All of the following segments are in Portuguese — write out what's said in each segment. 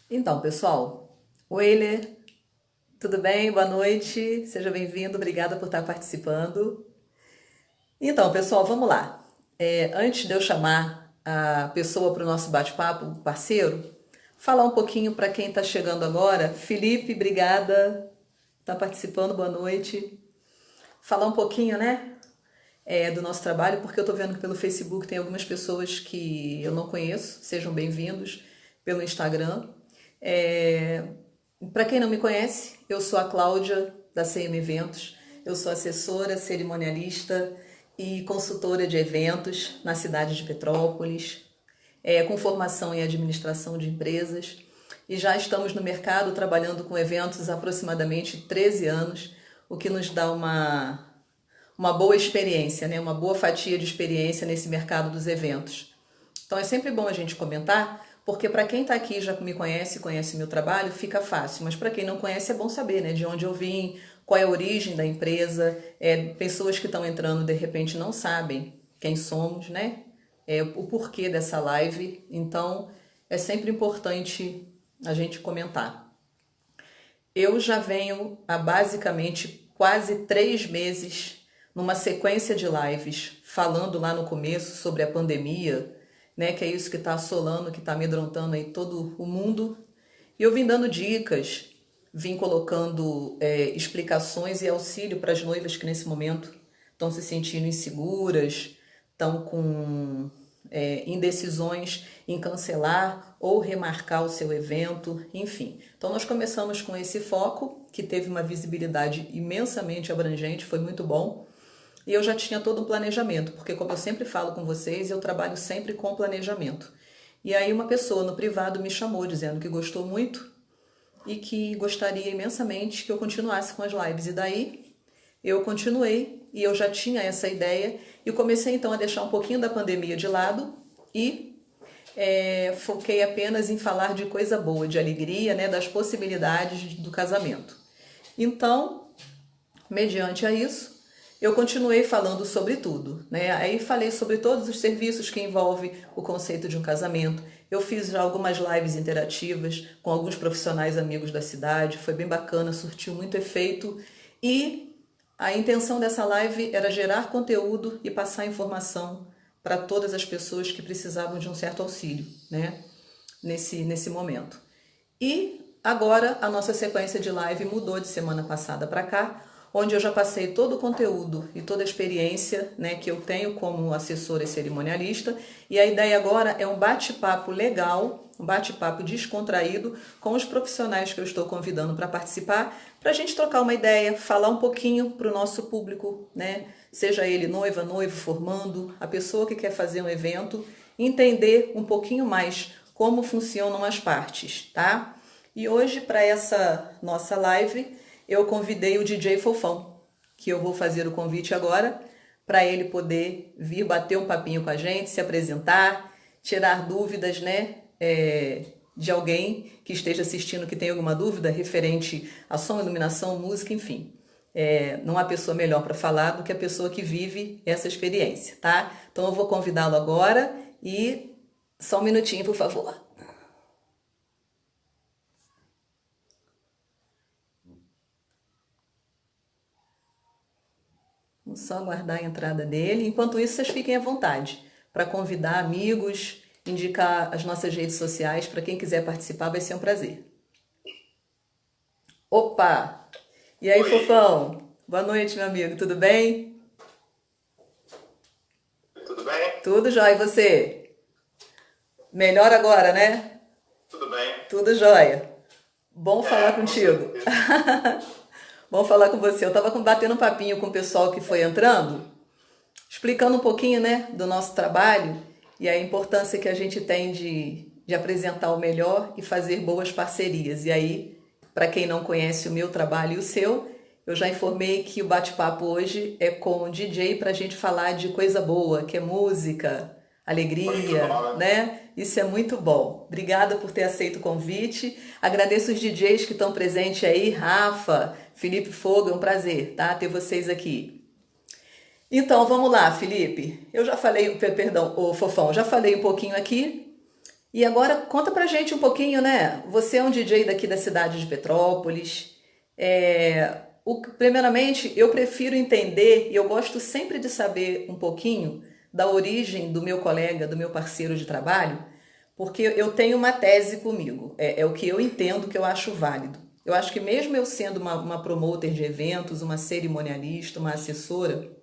Então, pessoal, Weiler, tudo bem? Boa noite, seja bem-vindo, obrigada por estar participando. Então, pessoal, vamos lá. Antes de eu chamar a pessoa para o nosso bate-papo, o parceiro, falar um pouquinho para quem está chegando agora. Felipe, obrigada, está participando, boa noite. Falar um pouquinho, né, do nosso trabalho, porque eu estou vendo que pelo Facebook tem algumas pessoas que eu não conheço, sejam bem-vindos pelo Instagram. É, Para quem não me conhece, eu sou a Cláudia da CM Eventos, eu sou assessora, cerimonialista e consultora de eventos na cidade de Petrópolis, com formação em administração de empresas e já estamos no mercado trabalhando com eventos há aproximadamente 13 anos, o que nos dá uma boa experiência, né? Uma boa fatia de experiência nesse mercado dos eventos. Então é sempre bom a gente comentar, porque para quem está aqui já me conhece, conhece meu trabalho, fica fácil. Mas para quem não conhece é bom saber, né? De onde eu vim, qual é a origem da empresa. Pessoas que estão entrando de repente não sabem quem somos, né? O porquê dessa live. Então é sempre importante a gente comentar. Eu já venho há basicamente quase 3 meses numa sequência de lives falando lá no começo sobre a pandemia, né? Que é isso que está assolando, que está amedrontando aí todo o mundo. E eu vim dando dicas, vim colocando explicações e auxílio para as noivas que nesse momento estão se sentindo inseguras, estão com indecisões em cancelar ou remarcar o seu evento, enfim. Então nós começamos com esse foco, que teve uma visibilidade imensamente abrangente, foi muito bom. E eu já tinha todo um planejamento, porque como eu sempre falo com vocês, eu trabalho sempre com planejamento. E aí uma pessoa no privado me chamou dizendo que gostou muito e que gostaria imensamente que eu continuasse com as lives. E daí eu continuei e eu já tinha essa ideia e comecei então a deixar um pouquinho da pandemia de lado e foquei apenas em falar de coisa boa, de alegria, né, das possibilidades do casamento. Então, mediante a isso, eu continuei falando sobre tudo, né? Aí falei sobre todos os serviços que envolvem o conceito de um casamento. Eu fiz já algumas lives interativas com alguns profissionais amigos da cidade, foi bem bacana, surtiu muito efeito e a intenção dessa live era gerar conteúdo e passar informação para todas as pessoas que precisavam de um certo auxílio, né? Nesse momento. E agora a nossa sequência de live mudou de semana passada para cá, onde eu já passei todo o conteúdo e toda a experiência, né, que eu tenho como assessora e cerimonialista. E a ideia agora é um bate-papo legal, um bate-papo descontraído com os profissionais que eu estou convidando para participar, para a gente trocar uma ideia, falar um pouquinho para o nosso público, né? Seja ele noiva, noivo, formando, a pessoa que quer fazer um evento, entender um pouquinho mais como funcionam as partes, tá? E hoje, para essa nossa live, eu convidei o DJ Fofão, que eu vou fazer o convite agora, para ele poder vir bater um papinho com a gente, se apresentar, tirar dúvidas, né? De alguém que esteja assistindo que tem alguma dúvida referente a som, iluminação, música, enfim. Não há pessoa melhor para falar do que a pessoa que vive essa experiência, tá? Então eu vou convidá-lo agora e só um minutinho, por favor. Vamos só aguardar a entrada dele. Enquanto isso, vocês fiquem à vontade para convidar amigos, indicar as nossas redes sociais. Para quem quiser participar, vai ser um prazer. Opa! E aí, Oi, fofão? Boa noite, meu amigo. Tudo bem? tudo bem? Tudo jóia. E você? Melhor agora, né? Tudo bem. Tudo jóia. Bom falar Com contigo. certeza. Bom falar com você. Eu estava batendo um papinho com o pessoal que foi entrando, explicando um pouquinho, né, do nosso trabalho e a importância que a gente tem de apresentar o melhor e fazer boas parcerias. E aí, para quem não conhece o meu trabalho e o seu, eu já informei que o bate-papo hoje é com o DJ para a gente falar de coisa boa, que é música, Muito bom, alegria, né? né? Isso é muito bom. Obrigada por ter aceito o convite. Agradeço os DJs que estão presentes aí, Rafa, Felipe Fogo, é um prazer, tá? Ter vocês aqui. Então, vamos lá, Felipe. Eu já falei, perdão, o Fofão, já falei um pouquinho aqui E agora conta pra gente um pouquinho, né? Você é um DJ daqui da cidade de Petrópolis. Primeiramente, eu prefiro entender e eu gosto sempre de saber um pouquinho da origem do meu colega, do meu parceiro de trabalho, porque eu tenho uma tese comigo. É o que eu entendo, que eu acho válido. Eu acho que mesmo eu sendo uma promoter de eventos, uma cerimonialista, uma assessora,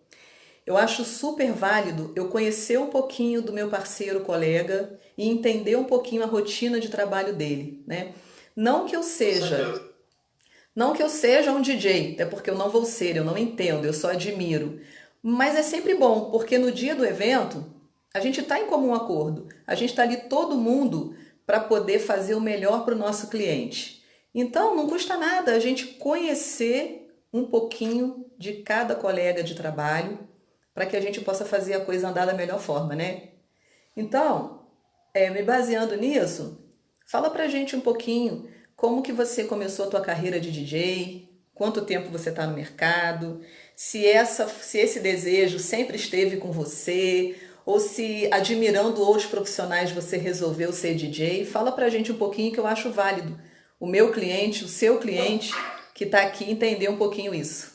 eu acho super válido eu conhecer um pouquinho do meu parceiro colega e entender um pouquinho a rotina de trabalho dele, né? Não que eu Com seja, certeza. não que eu seja um DJ, até porque eu não vou ser, eu não entendo, eu só admiro. Mas é sempre bom, porque no dia do evento a gente está em comum acordo, a gente está ali todo mundo para poder fazer o melhor para o nosso cliente. Então não custa nada a gente conhecer um pouquinho de cada colega de trabalho para que a gente possa fazer a coisa andar da melhor forma, né? Então, me baseando nisso, fala pra gente um pouquinho como que você começou a tua carreira de DJ, quanto tempo você está no mercado, se esse desejo sempre esteve com você, ou se admirando outros profissionais você resolveu ser DJ. Fala pra gente um pouquinho que eu acho válido. O meu cliente, o seu cliente que está aqui entender um pouquinho isso.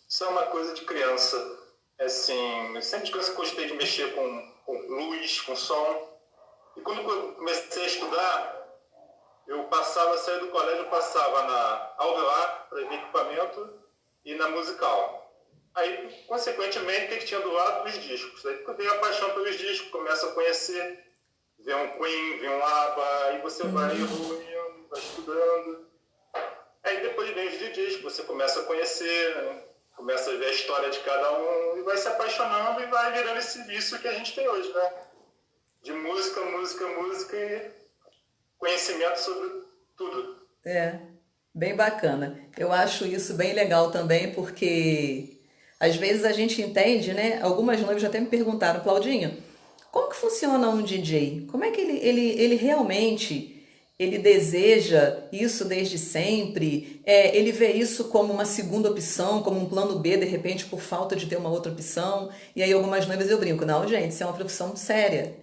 Isso é uma coisa de criança. É assim, eu sempre gostei de mexer com luz, com som. E quando eu comecei a estudar, eu passava, saía do colégio, eu passava na Alvear, para ver equipamento, e na Musical. Aí, consequentemente, o que tinha do lado dos discos. Aí eu veio a paixão pelos discos, começa a conhecer, vê um Queen, vê um ABBA, aí você vai evoluindo, vai estudando. Aí depois vem os DJs, que você começa a conhecer, né? Começa a ver a história de cada um e vai se apaixonando e vai virando esse vício que a gente tem hoje, né? De música, música, música e conhecimento sobre tudo. É, bem bacana. Eu acho isso bem legal também, porque às vezes a gente entende, né? Algumas noivas até me perguntaram, Claudinha, como que funciona um DJ? Como é que ele realmente ele deseja isso desde sempre? Ele vê isso como uma segunda opção, como um plano B, de repente, por falta de ter uma outra opção. E aí algumas noivas eu brinco, não, gente, isso é uma profissão séria.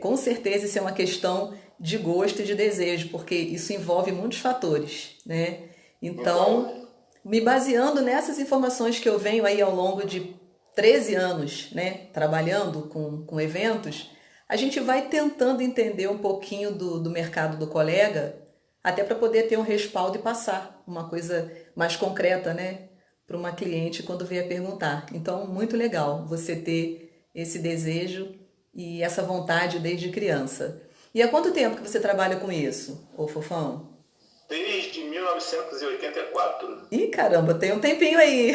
Com certeza isso é uma questão de gosto e de desejo, porque isso envolve muitos fatores, né? Então, Então, me baseando nessas informações que eu venho aí ao longo de 13 anos, né, trabalhando com eventos, a gente vai tentando entender um pouquinho do mercado do colega, até para poder ter um respaldo e passar uma coisa mais concreta, né, para uma cliente quando vier perguntar. Então, muito legal você ter esse desejo e essa vontade desde criança. E há quanto tempo que você trabalha com isso, ô Fofão? desde 1984. Ih, caramba, tem um tempinho aí.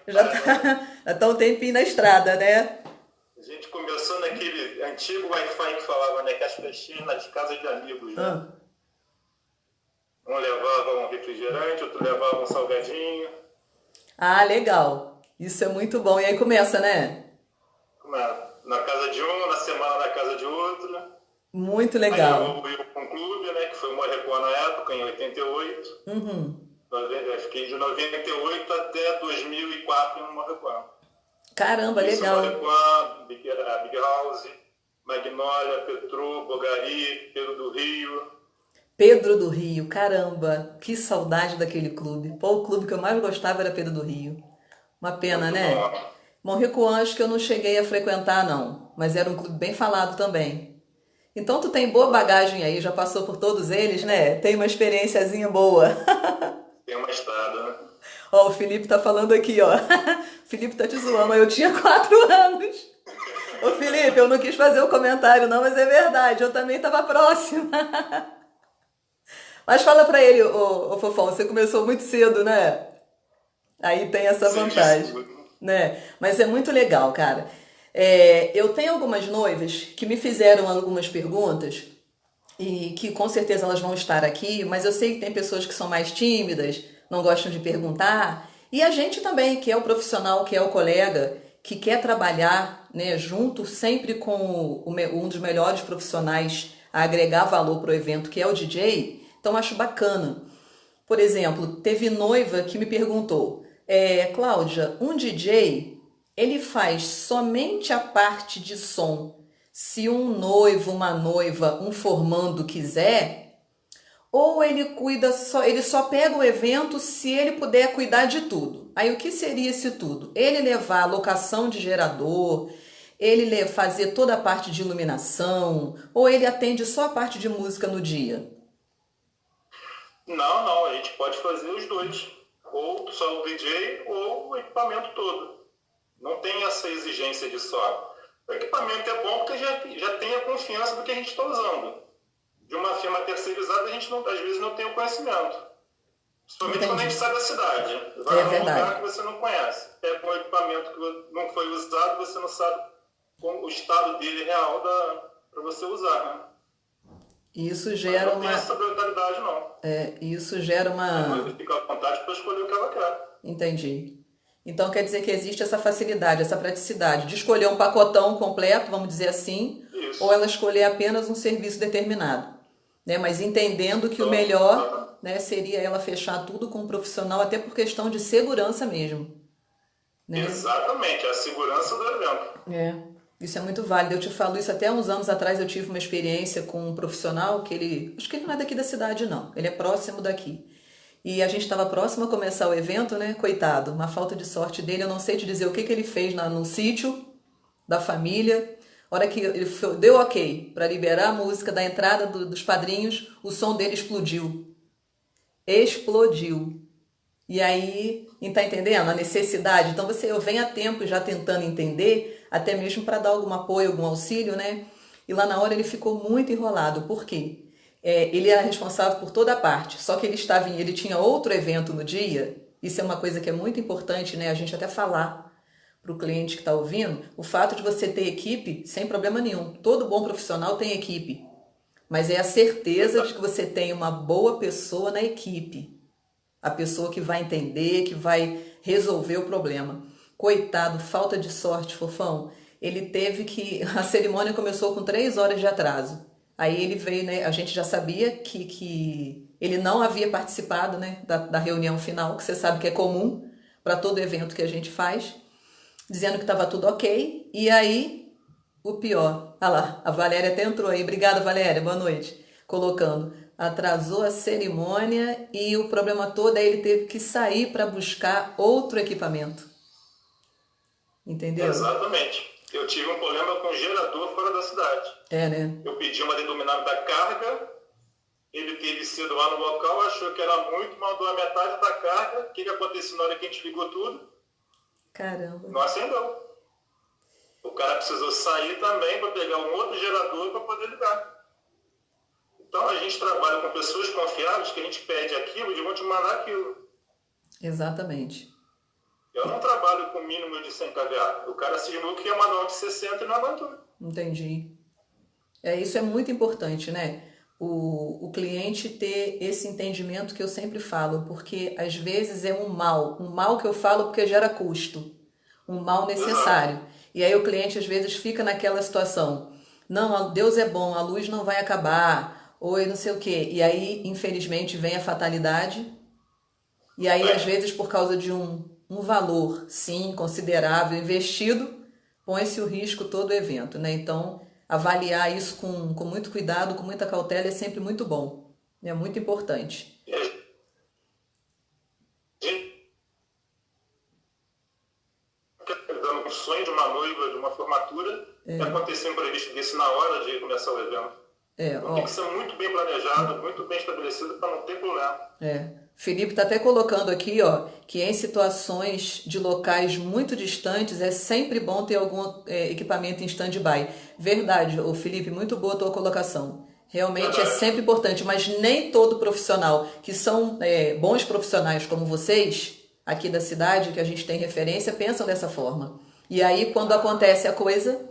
Já Caramba, já tá um tempinho na estrada, né? a gente começou naquele antigo Wi-Fi que falava, né? Que as festinhas nas casas de amigos, né? Ah, Um levava um refrigerante, outro levava um salgadinho. legal. Isso é muito bom. E aí começa, né? Na casa de um, na semana na casa de outro. Muito Aí legal. eu com o clube, né, que foi o Morrecore na época, em 88. Uhum. Eu fiquei de 98 até 2004 no Morrecore. Caramba, Isso, legal. Morrecore, Big House, Magnólia, Petrô, Bogari, Pedro do Rio. Pedro do Rio, caramba, que saudade daquele clube. Pô, o clube que eu mais gostava era Pedro do Rio. Uma pena, Muito né? bom. Monrico acho que eu não cheguei a frequentar, não, mas era um clube bem falado também. Então tu tem boa bagagem aí, já passou por todos eles, né? Tem uma experiênciazinha boa. Tem uma estrada, né? Ó, o Felipe tá falando aqui, ó. O Felipe tá te zoando, eu tinha 4 anos. Ô Felipe, eu não quis fazer o comentário não, mas é verdade, eu também tava próxima. Mas fala pra ele, ô Fofão, você começou muito cedo, né? Aí tem essa vantagem, Cedíssimo. né? Mas é muito legal, cara. Eu tenho algumas noivas que me fizeram algumas perguntas e que com certeza elas vão estar aqui, mas eu sei que tem pessoas que são mais tímidas, não gostam de perguntar, e a gente também, que é o profissional, que é o colega, que quer trabalhar, né, junto sempre com um dos melhores profissionais a agregar valor para o evento, que é o DJ, então acho bacana. Por exemplo, teve noiva que me perguntou, Cláudia, um DJ, ele faz somente a parte de som se um noivo, uma noiva, um formando quiser, ou ele cuida só, ele só pega o evento se ele puder cuidar de tudo. Aí o que seria esse tudo? Ele levar a locação de gerador, ele fazer toda a parte de iluminação, ou ele atende só a parte de música no dia? Não, a gente pode fazer os dois. Ou só o DJ ou o equipamento todo. Não tem essa exigência de só. O equipamento é bom porque já tem a confiança do que a gente está usando. De uma firma terceirizada, a gente às vezes não tem o conhecimento. Principalmente Entendi. quando a gente sai da cidade. Vai É num verdade. lugar que você não conhece. Pega um equipamento que não foi usado, você não sabe o estado dele real para você usar, né? Isso Mas gera não tem essa obrigatoriedade, não. isso gera A uma... noiva fica à vontade para escolher o que ela quer. Entendi. Então quer dizer que existe essa facilidade, essa praticidade de escolher um pacotão completo, vamos dizer assim, Isso. ou ela escolher apenas um serviço determinado, né? Mas entendendo que o Então, melhor, né, seria ela fechar tudo com um profissional, até por questão de segurança mesmo, né? exatamente, é a segurança do evento. Isso é muito válido. Eu te falo isso até uns anos atrás. Eu tive uma experiência com um profissional que acho que ele não é daqui da cidade, não. Ele é próximo daqui. E a gente estava próximo a começar o evento, né? Coitado, uma falta de sorte dele. Eu não sei te dizer o que ele fez no sítio da família. A hora que ele deu ok para liberar a música da entrada dos padrinhos, o som dele explodiu. Explodiu. E aí, tá entendendo? A necessidade. Então eu venho há tempo já tentando entender, até mesmo para dar algum apoio, algum auxílio, né? E lá na hora ele ficou muito enrolado. Por quê? Ele era responsável por toda a parte, só que ele tinha outro evento no dia. Isso é uma coisa que é muito importante, né? A gente até falar para o cliente que está ouvindo, o fato de você ter equipe, sem problema nenhum. Todo bom profissional tem equipe, mas é a certeza de que você tem uma boa pessoa na equipe. A pessoa que vai entender, que vai resolver o problema. Coitado, falta de sorte, fofão. Ele teve que... A cerimônia começou com 3 horas de atraso. Aí ele veio, né? A gente já sabia que ele não havia participado, né, da reunião final, que você sabe que é comum para todo evento que a gente faz, dizendo que estava tudo ok. E aí, o pior. Ah lá, a Valéria até entrou aí. Obrigada, Valéria. Boa noite. Colocando... Atrasou a cerimônia e o problema todo é ele teve que sair para buscar outro equipamento. Entendeu? Exatamente. Eu tive um problema com gerador fora da cidade. Né? Eu pedi uma denominada da carga, ele teve sido lá no local, achou que era muito, mandou a metade da carga. O que aconteceu na hora que a gente ligou tudo? Caramba. Não acendeu. O cara precisou sair também para pegar um outro gerador para poder ligar. Então, a gente trabalha com pessoas confiáveis que a gente pede aquilo e vão te mandar aquilo. Exatamente. Eu não trabalho com mínimo de 100 kVA. O cara cismou que ia mandar um de 60 e não aguentou. Entendi. Isso é muito importante, né? O cliente ter esse entendimento que eu sempre falo, porque às vezes é um mal que eu falo porque gera custo, um mal necessário. Exato. E aí o cliente às vezes fica naquela situação, não, Deus é bom, a luz não vai acabar, ou não sei o quê. E aí, infelizmente, vem a fatalidade. E aí, às vezes, por causa de um valor, sim, considerável, investido, põe-se o risco todo o evento, né? Então, avaliar isso com muito cuidado, com muita cautela, é sempre muito bom. É muito importante. O sonho de uma noiva, de uma formatura, acontecer um imprevisto desse na hora de começar o evento. Tem que ser muito bem planejado, muito bem estabelecido para não ter problema. Felipe está até colocando aqui, que em situações de locais muito distantes é sempre bom ter algum equipamento em stand-by. Verdade, Felipe, muito boa a tua colocação. Realmente é sempre importante, mas nem todo profissional, que são bons profissionais como vocês, aqui da cidade, que a gente tem referência, pensam dessa forma. E aí, quando acontece a coisa,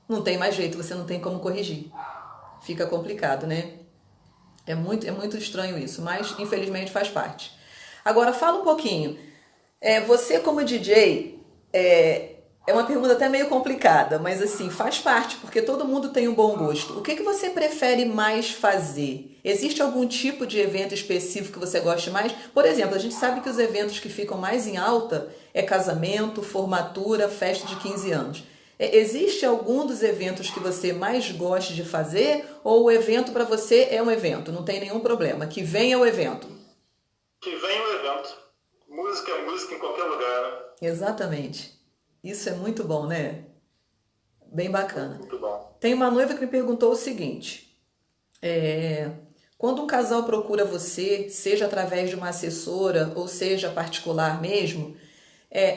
não tem mais jeito, você não tem como corrigir. Fica complicado, né? É muito estranho isso, mas infelizmente faz parte. Agora, fala um pouquinho. Você como DJ, é uma pergunta até meio complicada, mas assim, faz parte, porque todo mundo tem um bom gosto. O que você prefere mais fazer? Existe algum tipo de evento específico que você goste mais? Por exemplo, a gente sabe que os eventos que ficam mais em alta é casamento, formatura, festa de 15 anos. Existe algum dos eventos que você mais goste de fazer ou o evento para você é um evento, não tem nenhum problema, que venha o evento? Que venha o evento. Música é música em qualquer lugar, né? Exatamente. Isso é muito bom, né? Bem bacana. Muito bom. Tem uma noiva que me perguntou o seguinte: quando um casal procura você, seja através de uma assessora ou seja particular mesmo,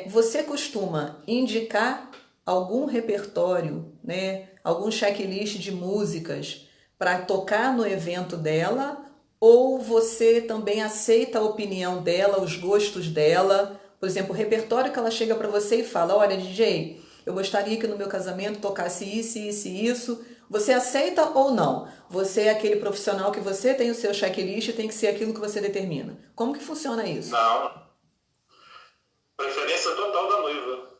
você costuma indicar algum repertório, né? Algum checklist de músicas para tocar no evento dela? Ou você também aceita a opinião dela, os gostos dela? Por exemplo, o repertório que ela chega para você e fala: olha, DJ, eu gostaria que no meu casamento tocasse isso, isso e isso. Você aceita ou não? Você é aquele profissional que você tem o seu checklist e tem que ser aquilo que você determina. Como que funciona isso? Não. Preferência total da noiva.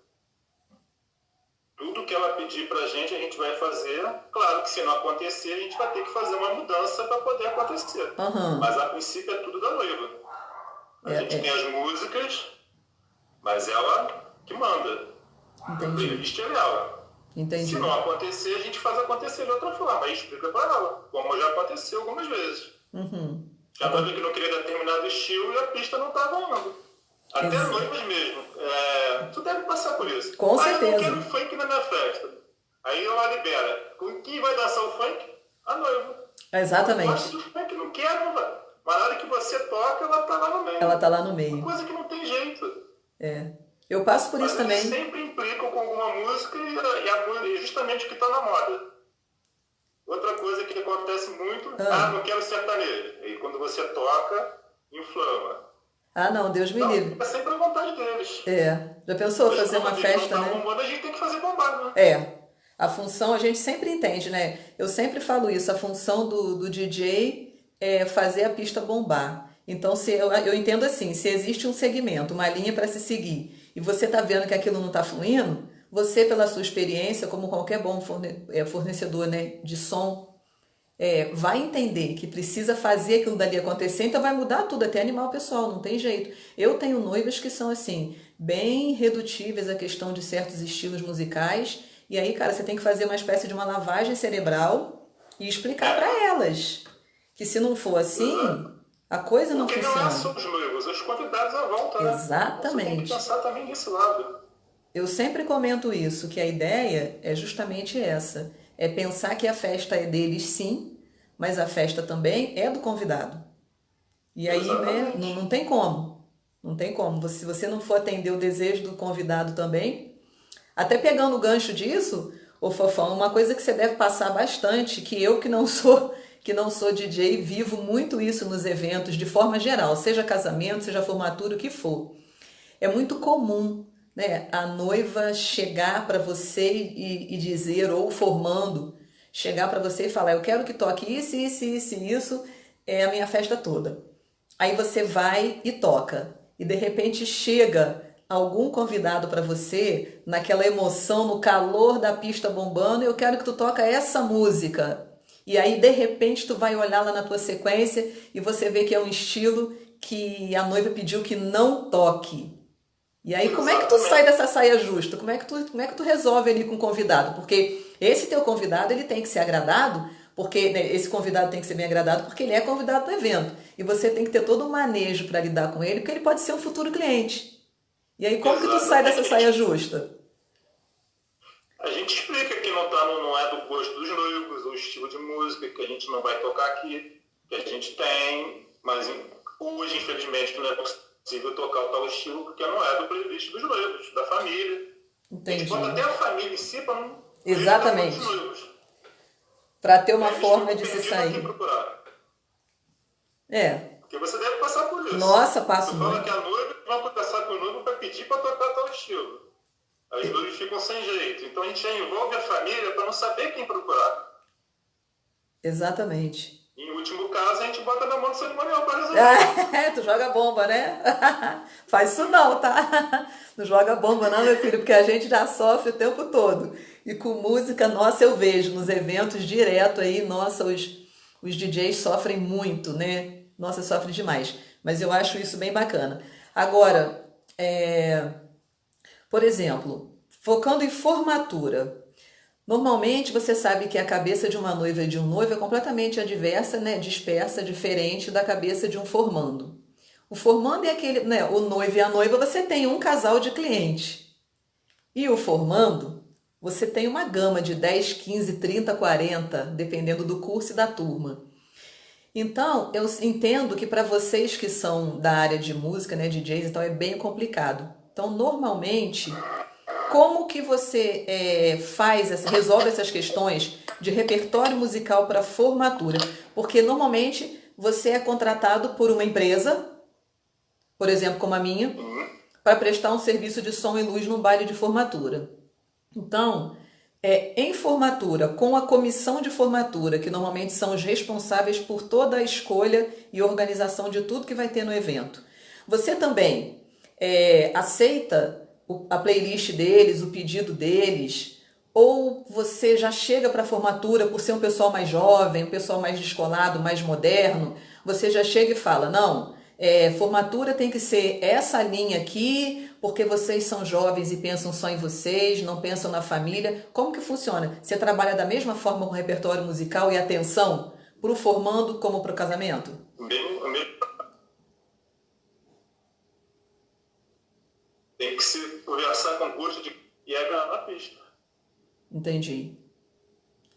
Tudo que ela pedir pra gente, a gente vai fazer. Claro que se não acontecer, a gente vai ter que fazer uma mudança para poder acontecer. Aham. Mas a princípio é tudo da noiva. A gente tem as músicas, mas ela que manda. A playlist é dela. Entendi. Se não acontecer, a gente faz acontecer de outra forma. Aí explica para ela, como já aconteceu algumas vezes. A noiva que não queria determinado estilo e a pista não estava indo. Até noivas mesmo. Tu deve passar por isso. Com certeza. Eu não quero funk na minha festa. Aí ela libera. Com quem vai dançar o funk? A noiva. Exatamente. Gosta do funk, não quero, não vai. Mas na hora que você toca, ela tá lá no meio. Ela tá lá no meio. Uma coisa que não tem jeito. Eu passo por isso também. Eles sempre implicam com alguma música e justamente o que tá na moda. Outra coisa que acontece muito, não quero sertanejo. E quando você toca, inflama. Não, Deus me livre. Fica sempre à vontade deles. Já pensou fazer uma festa, né? Bombando, a gente tem que fazer bombar, né? A função a gente sempre entende, né? Eu sempre falo isso, a função do DJ é fazer a pista bombar. Então, eu entendo assim, se existe um segmento, uma linha para se seguir, e você está vendo que aquilo não está fluindo, você, pela sua experiência, como qualquer bom fornecedor, né, de som, vai entender que precisa fazer aquilo dali acontecer, então vai mudar tudo, até animar o pessoal, não tem jeito. Eu tenho noivas que são assim, bem redutíveis à questão de certos estilos musicais, e aí, cara, você tem que fazer uma espécie de uma lavagem cerebral e explicar para elas que se não for assim, a coisa não funciona. Porque não é só os noivos, os convidados à volta, né? Exatamente. Você tem que pensar também desse lado. Eu sempre comento isso, que a ideia é justamente essa. É pensar que a festa é deles, sim, mas a festa também é do convidado. E aí, né, não tem como. Não tem como. Se você não for atender o desejo do convidado também, até pegando o gancho disso, ô Fofão, uma coisa que você deve passar bastante, que eu que não sou DJ, vivo muito isso nos eventos, de forma geral, seja casamento, seja formatura, o que for. É muito comum, né, a noiva chegar para você e dizer, ou formando, chegar para você e falar: eu quero que toque isso, isso, isso, isso, é a minha festa toda. Aí você vai e toca, e de repente chega algum convidado para você, naquela emoção, no calor da pista bombando: eu quero que tu toca essa música. E aí de repente tu vai olhar lá na tua sequência e você vê que é um estilo que a noiva pediu que não toque. E aí, como é que tu sai dessa saia justa? Como é que tu resolve ali com o convidado? Porque esse teu convidado, ele tem que ser agradado, porque, né, esse convidado tem que ser bem agradado, porque ele é convidado do evento. E você tem que ter todo um manejo para lidar com ele, porque ele pode ser um futuro cliente. E aí, como que tu sai dessa saia justa? A gente explica que não é do gosto dos noivos, o estilo de música, que a gente não vai tocar aqui, que a gente tem, mas hoje, infelizmente, não é possível tocar o tal estilo, porque não é do playlist dos noivos, da família. Entendi. A gente bota até a família em si para não... Exatamente. Para ter uma forma de se sair. Porque você deve passar por isso. Nossa, passo você muito. Fala que a noiva vai conversar com o noivo para pedir para tocar tal estilo. As noivas ficam sem jeito. Então a gente já envolve a família para não saber quem procurar. Exatamente. Em último caso, a gente bota na mão do cerimonial para resolver. Tu joga bomba, né? Faz isso não, tá? Não joga bomba não, meu filho, porque a gente já sofre o tempo todo. E com música, nossa, eu vejo nos eventos direto aí, nossa, os DJs sofrem muito, né? Nossa, sofrem demais. Mas eu acho isso bem bacana. Agora, por exemplo, Focando em formatura. Normalmente você sabe que a cabeça de uma noiva e de um noivo é completamente adversa, né, dispersa, diferente da cabeça de um formando. O formando é aquele, né, o noivo e a noiva, você tem um casal de cliente. E o formando, você tem uma gama de 10, 15, 30, 40, dependendo do curso e da turma. Então, eu entendo que para vocês que são da área de música, né, DJs, então é bem complicado. Então, normalmente, como que você resolve essas questões de repertório musical para formatura? Porque normalmente você é contratado por uma empresa, por exemplo, como a minha, para prestar um serviço de som e luz num baile de formatura. Então, em formatura, com a comissão de formatura, que normalmente são os responsáveis por toda a escolha e organização de tudo que vai ter no evento, você também aceita a playlist deles, o pedido deles, ou você já chega para a formatura por ser um pessoal mais jovem, um pessoal mais descolado, mais moderno, você já chega e fala, não, formatura tem que ser essa linha aqui, porque vocês são jovens e pensam só em vocês, não pensam na família. Como que funciona? Você trabalha da mesma forma com o repertório musical e atenção para o formando como para o casamento? Tem que se conversar com o gosto de e é ganhar na pista. Entendi.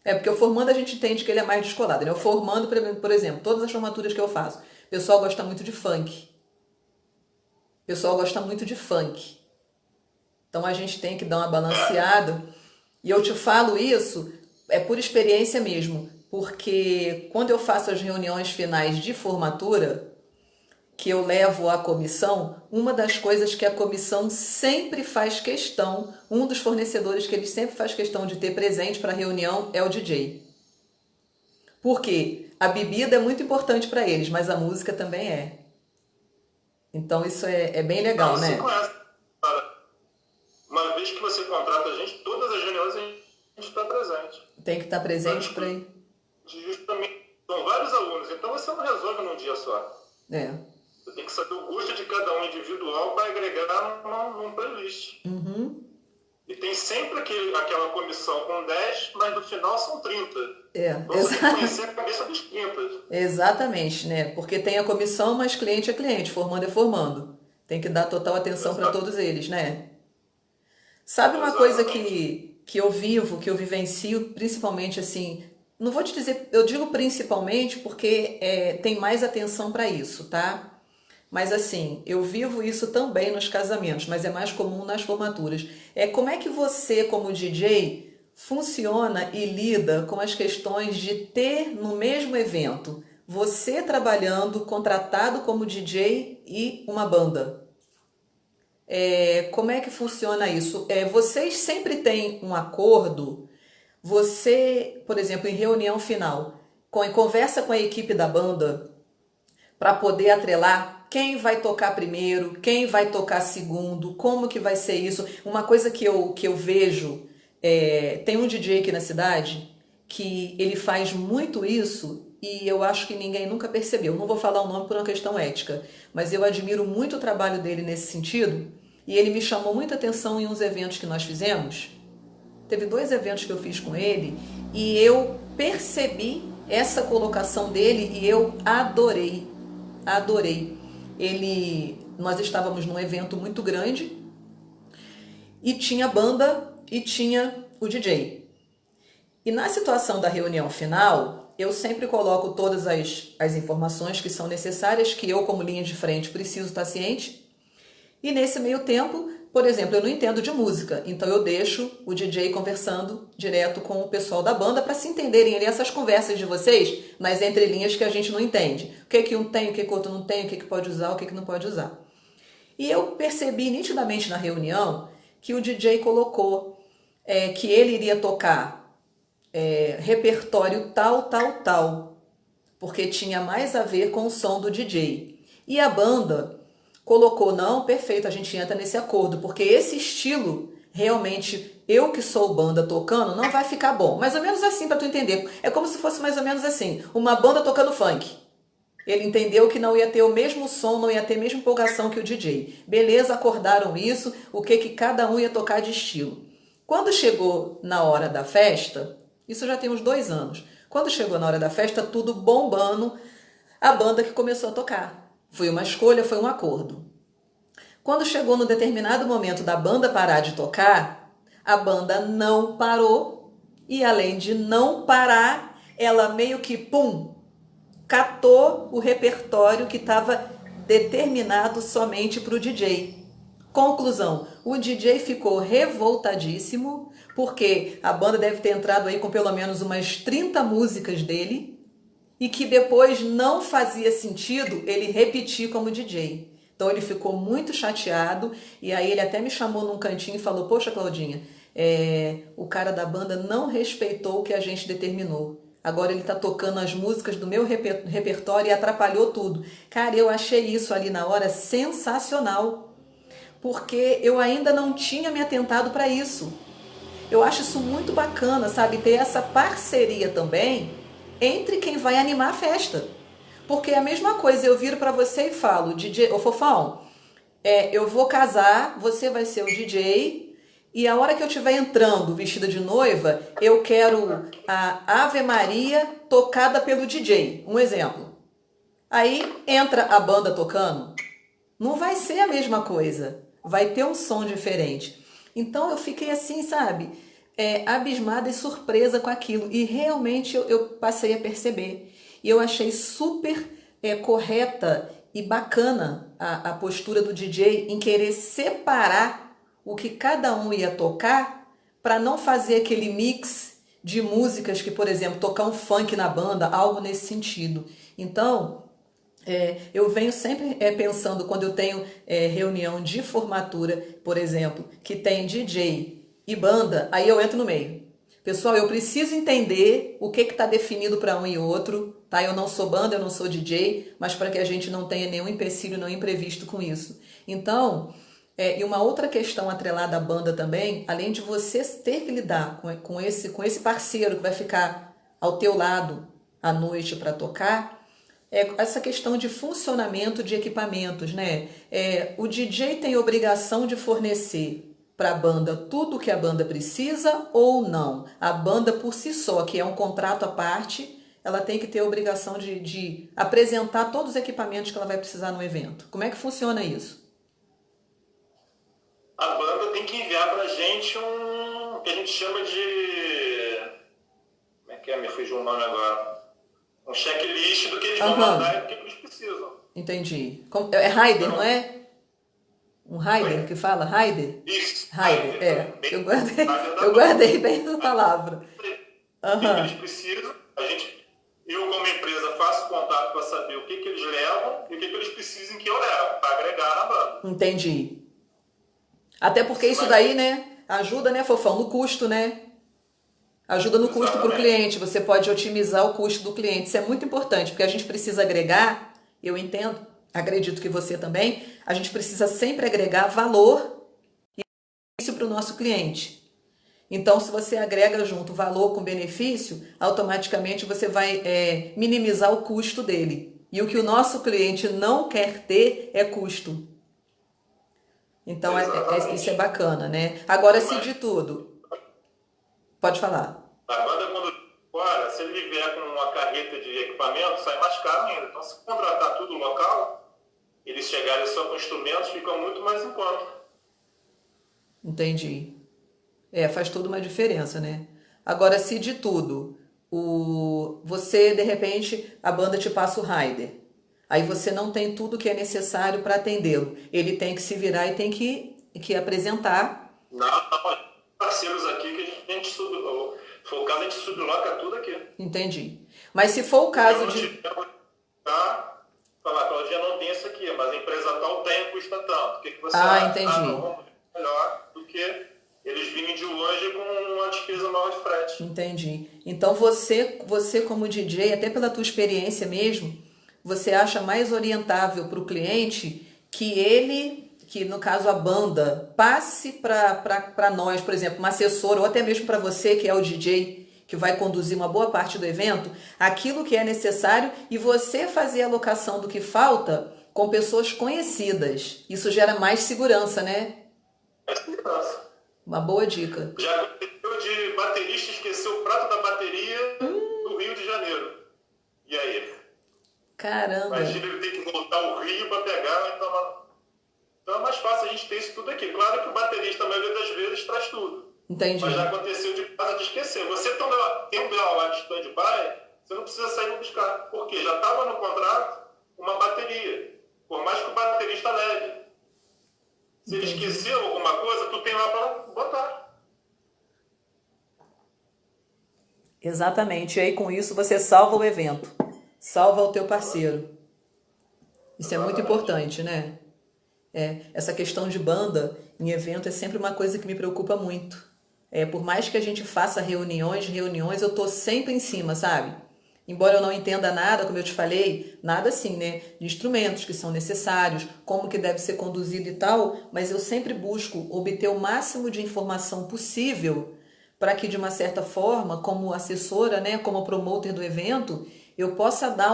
Porque o formando a gente entende que ele é mais descolado, né? O formando, por exemplo, todas as formaturas que eu faço, o pessoal gosta muito de funk. O pessoal gosta muito de funk. Então a gente tem que dar uma balanceada. E eu te falo isso por experiência mesmo, porque quando eu faço as reuniões finais de formatura, que eu levo à comissão, uma das coisas que a comissão sempre faz questão, um dos fornecedores que eles sempre faz questão de ter presente para a reunião é o DJ. Por quê? A bebida é muito importante para eles, mas a música também é. Então isso é bem legal, Não, né? você conhece, cara. Uma vez que você contrata a gente, todas as reuniões a gente está presente. Tem que estar presente para ir. Justamente, são vários alunos, então você não resolve num dia só. Você tem que saber o gosto de cada um individual para agregar num playlist. Uhum. E tem sempre aquela comissão com 10, mas no final são 30. Então você tem que conhecer a cabeça dos 30. Exatamente, né? Porque tem a comissão, mas cliente é cliente, formando é formando. Tem que dar total atenção para todos eles, né? Sabe uma coisa que eu vivo, que eu vivencio, principalmente assim, não vou te dizer, eu digo principalmente porque tem mais atenção para isso, tá? Mas assim, eu vivo isso também nos casamentos, mas é mais comum nas formaturas. Como é que você, como DJ, funciona e lida com as questões de ter no mesmo evento você trabalhando, contratado como DJ e uma banda? Como é que funciona isso? Vocês sempre têm um acordo? Você, por exemplo, em reunião final, conversa com a equipe da banda para poder atrelar quem vai tocar primeiro, quem vai tocar segundo, como que vai ser isso. Uma coisa que eu vejo, tem um DJ aqui na cidade que ele faz muito isso e eu acho que ninguém nunca percebeu. Não vou falar o nome por uma questão ética, mas eu admiro muito o trabalho dele nesse sentido e ele me chamou muita atenção em uns eventos que nós fizemos. Teve 2 eventos que eu fiz com ele e eu percebi essa colocação dele e eu adorei. Nós estávamos num evento muito grande e tinha banda e tinha o DJ. E na situação da reunião final, eu sempre coloco todas as informações que são necessárias, que eu, como linha de frente, preciso estar ciente. E nesse meio tempo, por exemplo, eu não entendo de música, então eu deixo o DJ conversando direto com o pessoal da banda para se entenderem ali essas conversas de vocês nas entrelinhas que a gente não entende. O que um tem, o que o outro não tem, o que pode usar, o que não pode usar. E eu percebi nitidamente na reunião que o DJ colocou que ele iria tocar repertório tal, porque tinha mais a ver com o som do DJ. E a banda colocou, não, perfeito, a gente entra nesse acordo, porque esse estilo, realmente, eu que sou banda tocando, não vai ficar bom. Mais ou menos assim, para tu entender. É como se fosse mais ou menos assim, uma banda tocando funk. Ele entendeu que não ia ter o mesmo som, não ia ter a mesma empolgação que o DJ. Beleza, acordaram isso, o que cada um ia tocar de estilo. Quando chegou na hora da festa, isso já tem uns 2 anos, quando chegou na hora da festa, tudo bombando, a banda que começou a tocar. Foi uma escolha, foi um acordo. Quando chegou no determinado momento da banda parar de tocar, a banda não parou e, além de não parar, ela meio que, pum, catou o repertório que estava determinado somente para o DJ. Conclusão, o DJ ficou revoltadíssimo, porque a banda deve ter entrado aí com pelo menos umas 30 músicas dele, e que depois não fazia sentido ele repetir como DJ. Então ele ficou muito chateado, e aí ele até me chamou num cantinho e falou: poxa, Claudinha, o cara da banda não respeitou o que a gente determinou. Agora ele tá tocando as músicas do meu repertório e atrapalhou tudo. Cara, eu achei isso ali na hora sensacional, porque eu ainda não tinha me atentado para isso. Eu acho isso muito bacana, sabe? Ter essa parceria também entre quem vai animar a festa. Porque é a mesma coisa, eu viro para você e falo: DJ, ô Fofão, eu vou casar, você vai ser o DJ, e a hora que eu estiver entrando vestida de noiva, eu quero a Ave Maria tocada pelo DJ. Um exemplo. Aí entra a banda tocando, não vai ser a mesma coisa, vai ter um som diferente. Então eu fiquei assim, sabe, abismada e surpresa com aquilo, e realmente eu passei a perceber. E eu achei super correta e bacana a postura do DJ em querer separar o que cada um ia tocar, para não fazer aquele mix de músicas que, por exemplo, tocar um funk na banda, algo nesse sentido. Então, eu venho sempre pensando, quando eu tenho reunião de formatura, por exemplo, que tem DJ e banda, aí eu entro no meio. Pessoal, eu preciso entender o que está definido para um e outro, tá? Eu não sou banda, eu não sou DJ, mas para que a gente não tenha nenhum empecilho, nenhum imprevisto com isso. Então, e uma outra questão atrelada à banda também, além de você ter que lidar com esse parceiro que vai ficar ao teu lado à noite para tocar, essa questão de funcionamento de equipamentos, né? O DJ tem obrigação de fornecer para a banda tudo o que a banda precisa ou não? A banda por si só, que é um contrato à parte, ela tem que ter a obrigação de apresentar todos os equipamentos que ela vai precisar no evento. Como é que funciona isso? A banda tem que enviar para a gente um que a gente chama de... Como é que é? Me fugiu o nome agora. Um checklist do que eles vão mandar e do que eles precisam. Entendi. É rider, não é? Um rider que fala? Rider? Isso. Rider, eu guardei bem essa palavra. O que eles precisam, eu como empresa faço contato para saber o que eles levam e o que eles precisam que eu levo, para agregar na banda. Entendi. Até porque isso daí, né, ajuda, né, Fofão, no custo, né? Ajuda no custo para o cliente, você pode otimizar o custo do cliente. Isso é muito importante, porque a gente precisa agregar, eu entendo, acredito que você também, a gente precisa sempre agregar valor e benefício para o nosso cliente. Então, se você agrega junto valor com benefício, automaticamente você vai minimizar o custo dele. E o que o nosso cliente não quer ter é custo. Então, isso é bacana, né? Agora, se de tudo... Pode falar. A banda, quando fora, se ele vier com uma carreta de equipamento, sai mais caro ainda. Então, se contratar tudo local, eles chegarem só com instrumentos, fica muito mais em conta. Entendi. Faz toda uma diferença, né? Agora, se de tudo, você, de repente, a banda te passa o rider. Aí você não tem tudo que é necessário para atendê-lo. Ele tem que se virar e tem que apresentar. Não, parceiros aqui que a gente for o caso, a gente subloca tudo aqui. Entendi. Mas se for o caso de... Falar, Claudinha, não tem isso aqui, mas a empresa tal tem, custa tanto. O que você acha? Entendi. Não, vamos melhor do que eles virem de longe com uma despesa maior de frete. Entendi. Então você como DJ, até pela tua experiência mesmo, você acha mais orientável para o cliente que no caso a banda, passe para nós, por exemplo, uma assessora, ou até mesmo para você que é o DJ, que vai conduzir uma boa parte do evento, aquilo que é necessário e você fazer a alocação do que falta com pessoas conhecidas. Isso gera mais segurança, né? Mais segurança. Uma boa dica. Já aconteceu de baterista esquecer o prato da bateria no Rio de Janeiro. E aí? Caramba, Imagina ele ter que voltar ao Rio para pegar. Então é mais fácil a gente ter isso tudo aqui. Claro que o baterista, a maioria das vezes, traz tudo. entendi. Mas já aconteceu de casa de esquecer. Você tendo ela lá de stand-by, você não precisa sair e buscar. Porque já estava no contrato uma bateria. Por mais que o baterista leve. Se ele Entendi. esqueceu alguma coisa, tu tem lá para botar. Exatamente. E aí com isso você salva o evento, salva o teu parceiro. Isso é muito Exatamente. importante, né? Essa questão de banda em evento é sempre uma coisa que me preocupa muito. Por mais que a gente faça reuniões, eu tô sempre em cima, sabe? Embora eu não entenda nada, como eu te falei, nada assim, né? De instrumentos que são necessários, como que deve ser conduzido e tal, mas eu sempre busco obter o máximo de informação possível para que, de uma certa forma, como assessora, né, como promoter do evento, eu possa dar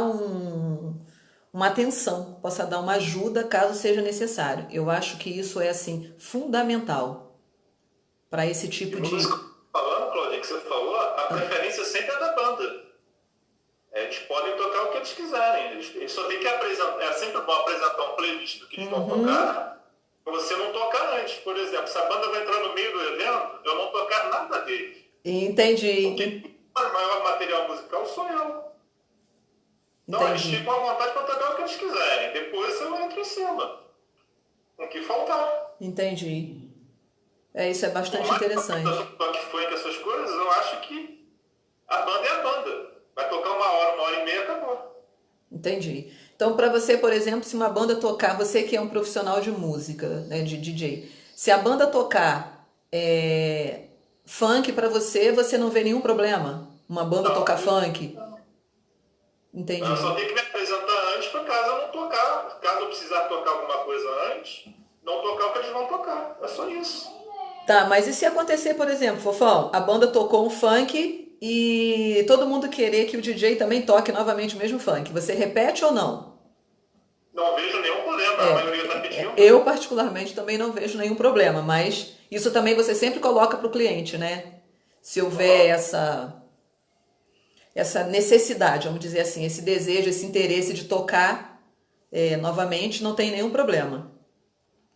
uma atenção, possa dar uma ajuda caso seja necessário. Eu acho que isso é, assim, fundamental para esse E tipo música, de... falando, Claudinho, que você falou, a preferência sempre é da banda. Eles podem tocar o que eles quiserem. Eles só têm que apresentar. É sempre bom apresentar um playlist do que eles vão Uhum, tocar, para você não tocar antes. Por exemplo, se a banda vai entrar no meio do evento, eu não tocar nada deles. entendi, Porque o maior material musical sou eu. Então eles entendi, ficam à vontade para tocar o que eles quiserem. Depois eu entro em cima. Com o que faltar. entendi. Isso é Por bastante mais que a interessante. banda toque funk, essas coisas, eu acho que a banda é a banda. Vai tocar uma hora e meia, acabou. Entendi. Então, para você, por exemplo, se uma banda tocar, você que é um profissional de música, né, de DJ, se a banda tocar funk para você, você não vê nenhum problema? Uma banda Não, tocar funk? eu só Entendi. tenho que me apresentar antes para caso eu não tocar. Caso eu precisar tocar alguma coisa antes, não tocar o que eles vão tocar. É só isso. Tá, mas e se acontecer, por exemplo, Fofão, a banda tocou um funk e todo mundo querer que o DJ também toque novamente o mesmo funk, você repete ou não? Não vejo nenhum problema. A maioria está pedindo. Eu particularmente também não vejo nenhum problema, mas isso também você sempre coloca para o cliente, né? Se houver Uhum. essa necessidade, vamos dizer assim, esse desejo, esse interesse de tocar novamente, não tem nenhum problema.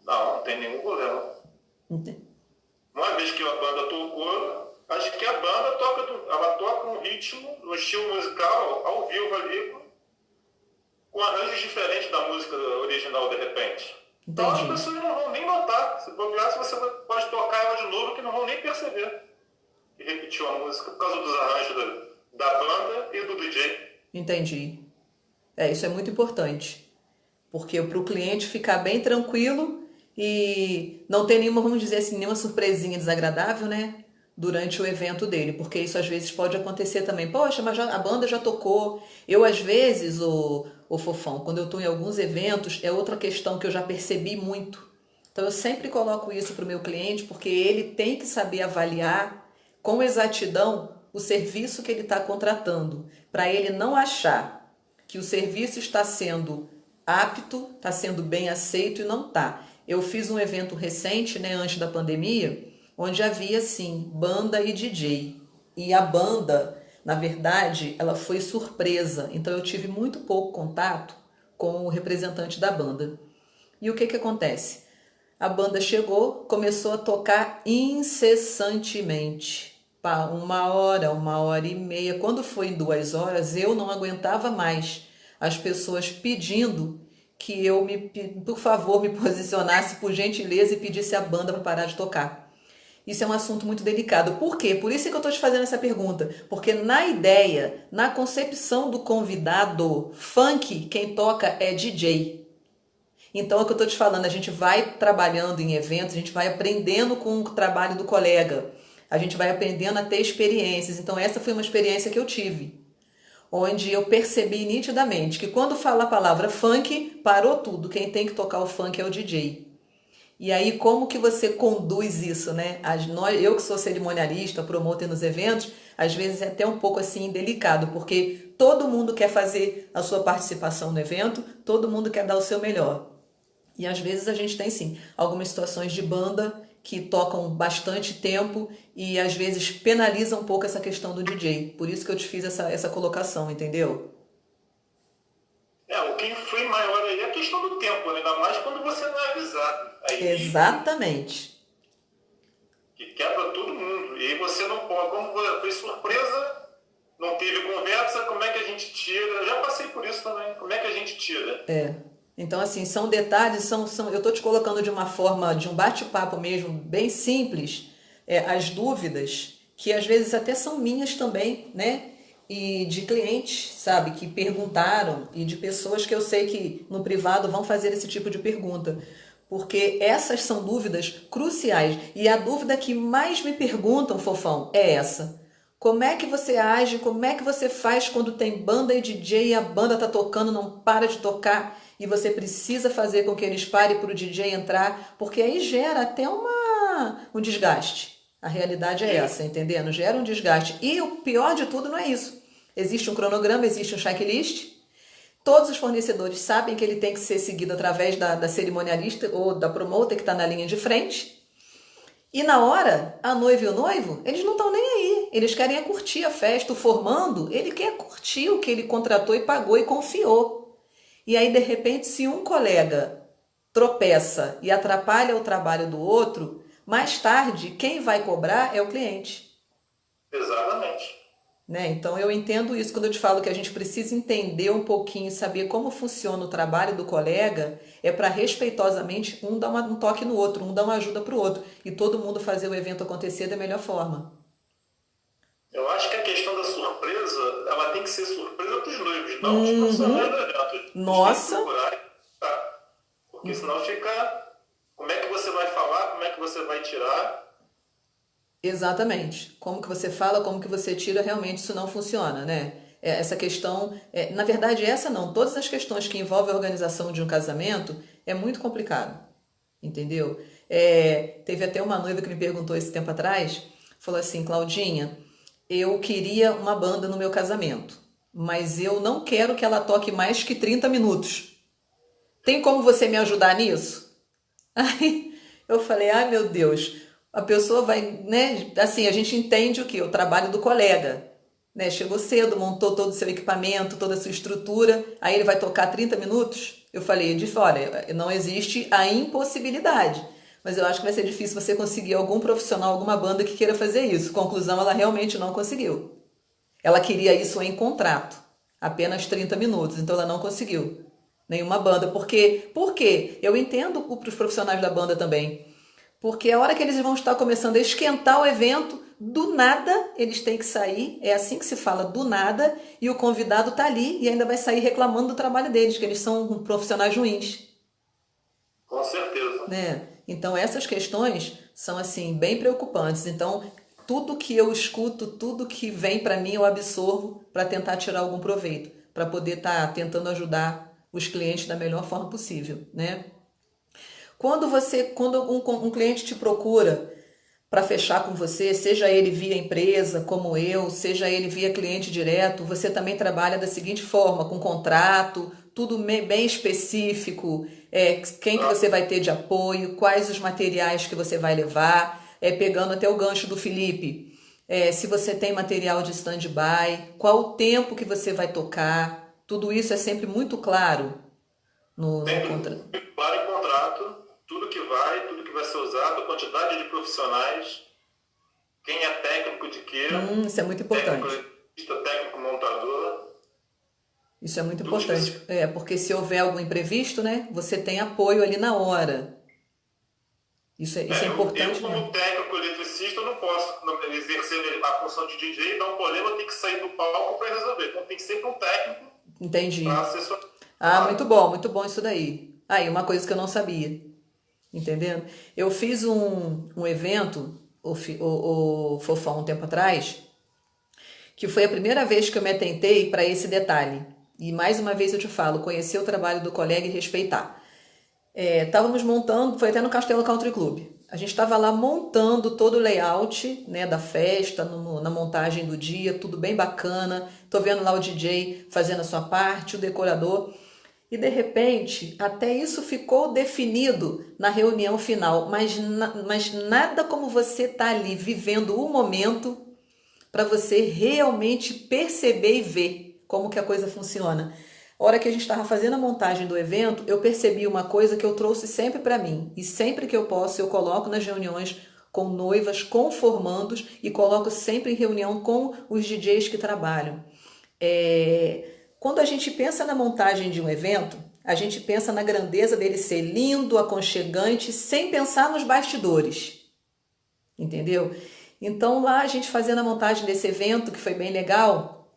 Não, não tem nenhum problema. Ente- Uma vez que a banda tocou, acho que a banda ela toca um ritmo, um estilo musical ao vivo ali, com arranjos diferentes da música original de repente. Então as Entendi. pessoas não vão nem notar. Se bobear, você pode tocar ela de novo que não vão nem perceber que repetiu a música por causa dos arranjos da banda e do DJ. Entendi. Isso é muito importante, porque para o cliente ficar bem tranquilo e não ter nenhuma, vamos dizer assim, nenhuma surpresinha desagradável, né? Durante o evento dele, porque isso às vezes pode acontecer também. Poxa, mas a banda já tocou. Eu, às vezes, o Fofão, quando eu estou em alguns eventos, é outra questão que eu já percebi muito. Então eu sempre coloco isso para o meu cliente, porque ele tem que saber avaliar com exatidão o serviço que ele está contratando, para ele não achar que o serviço está sendo apto, está sendo bem aceito e não está. Eu fiz um evento recente, né, antes da pandemia, onde havia sim banda e DJ. E a banda, na verdade, ela foi surpresa. Então eu tive muito pouco contato com o representante da banda. E o que acontece? A banda chegou, começou a tocar incessantemente. Pá, uma hora e meia. Quando foi em 2 horas, eu não aguentava mais. As pessoas pedindo que eu, por favor, me posicionasse por gentileza e pedisse à banda para parar de tocar. Isso é um assunto muito delicado. Por quê? Por isso que eu estou te fazendo essa pergunta. Porque na ideia, na concepção do convidado, funk, quem toca é DJ. Então, é o que eu estou te falando, a gente vai trabalhando em eventos, a gente vai aprendendo com o trabalho do colega, a gente vai aprendendo a ter experiências. Então, essa foi uma experiência que eu tive, onde eu percebi nitidamente que quando fala a palavra funk, parou tudo. Quem tem que tocar o funk é o DJ. E aí, como que você conduz isso, né? Eu que sou cerimonialista, promotor nos eventos, às vezes é até um pouco assim delicado, porque todo mundo quer fazer a sua participação no evento, todo mundo quer dar o seu melhor. E às vezes a gente tem sim algumas situações de banda que tocam bastante tempo e às vezes penaliza um pouco essa questão do DJ. Por isso que eu te fiz essa colocação, entendeu? O que influi maior aí é a questão do tempo, né? Ainda mais quando você não é avisado. Aí Exatamente. que quebra todo mundo. E aí você não pode, como foi surpresa, não teve conversa, como é que a gente tira? Eu já passei por isso também. Como é que a gente tira? Então, assim, são detalhes, eu estou te colocando de uma forma, de um bate-papo mesmo, bem simples, as dúvidas, que às vezes até são minhas também, né? E de clientes, sabe, que perguntaram, e de pessoas que eu sei que no privado vão fazer esse tipo de pergunta. Porque essas são dúvidas cruciais. E a dúvida que mais me perguntam, Fofão, é essa. Como é que você age, como é que você faz quando tem banda e DJ e a banda tá tocando, não para de tocar e você precisa fazer com que eles parem para o DJ entrar, porque aí gera até um desgaste. A realidade é essa, entendendo? Gera um desgaste. E o pior de tudo não é isso. Existe um cronograma, existe um checklist. Todos os fornecedores sabem que ele tem que ser seguido através da cerimonialista ou da promoter que está na linha de frente. E na hora, a noiva e o noivo, eles não estão nem aí. Eles querem curtir a festa. O formando, ele quer curtir o que ele contratou e pagou e confiou. E aí, de repente, se um colega tropeça e atrapalha o trabalho do outro, mais tarde, quem vai cobrar é o cliente. Exatamente. Né? Então, eu entendo isso quando eu te falo que a gente precisa entender um pouquinho, saber como funciona o trabalho do colega, é para respeitosamente um dar um toque no outro, um dar uma ajuda para o outro, e todo mundo fazer o evento acontecer da melhor forma. Eu acho que a questão da surpresa, ela tem que ser surpresa para os noivos, não os profissionais do evento. Nossa! Porque senão fica... Como é que você vai falar? Como é que você vai tirar? Exatamente. Como que você fala, como que você tira, realmente isso não funciona, né? Essa questão, na verdade essa não, todas as questões que envolvem a organização de um casamento é muito complicado, entendeu? Teve até uma noiva que me perguntou esse tempo atrás, falou assim, Claudinha, eu queria uma banda no meu casamento, mas eu não quero que ela toque mais que 30 minutos. Tem como você me ajudar nisso? Aí eu falei, ai meu Deus, a pessoa vai, né? Assim, a gente entende o que? O trabalho do colega, né? Chegou cedo, montou todo o seu equipamento, toda a sua estrutura, aí ele vai tocar 30 minutos? Eu falei, olha, não existe a impossibilidade, mas eu acho que vai ser difícil você conseguir algum profissional, alguma banda que queira fazer isso. Conclusão, ela realmente não conseguiu. Ela queria isso em contrato, apenas 30 minutos, então ela não conseguiu. Nenhuma banda. Por quê? Eu entendo para os profissionais da banda também. Porque a hora que eles vão estar começando a esquentar o evento, do nada eles têm que sair, é assim que se fala, do nada, e o convidado tá ali e ainda vai sair reclamando do trabalho deles, que eles são profissionais ruins. Com certeza. Né? Então essas questões são assim bem preocupantes. Então tudo que eu escuto, tudo que vem para mim eu absorvo para tentar tirar algum proveito, para poder estar tentando ajudar os clientes da melhor forma possível, né? Quando um cliente te procura para fechar com você, seja ele via empresa, como eu, seja ele via cliente direto, você também trabalha da seguinte forma, com contrato, tudo bem específico, quem que você vai ter de apoio, quais os materiais que você vai levar, pegando até o gancho do Felipe, se você tem material de stand-by, qual o tempo que você vai tocar, tudo isso é sempre muito claro no contrato. Claro em contrato, tudo que vai ser usado, a quantidade de profissionais, quem é técnico de quê, isso é muito importante. Técnico montador. Isso é muito importante, porque se houver algum imprevisto, né, você tem apoio ali na hora. Isso é importante. Eu, como técnico eletricista, eu não posso exercer a função de DJ e dar um problema, eu tenho que sair do palco para resolver. Então tem sempre um técnico. Entendi. Para assessorar. Muito bom isso daí. Aí, uma coisa que eu não sabia. Entendendo? Eu fiz um evento, o Fofão, um tempo atrás, que foi a primeira vez que eu me atentei para esse detalhe. E mais uma vez eu te falo, conhecer o trabalho do colega e respeitar. Estávamos montando, foi até no Castelo Country Club. A gente estava lá montando todo o layout, né, da festa, na montagem do dia, tudo bem bacana. Tô vendo lá o DJ fazendo a sua parte, o decorador. E de repente, até isso ficou definido na reunião final, mas nada como você estar ali vivendo o momento para você realmente perceber e ver como que a coisa funciona. A hora que a gente estava fazendo a montagem do evento, eu percebi uma coisa que eu trouxe sempre para mim. E sempre que eu posso, eu coloco nas reuniões com noivas, com formandos e coloco sempre em reunião com os DJs que trabalham. Quando a gente pensa na montagem de um evento, a gente pensa na grandeza dele ser lindo, aconchegante, sem pensar nos bastidores. Entendeu? Então lá a gente fazendo a montagem desse evento, que foi bem legal,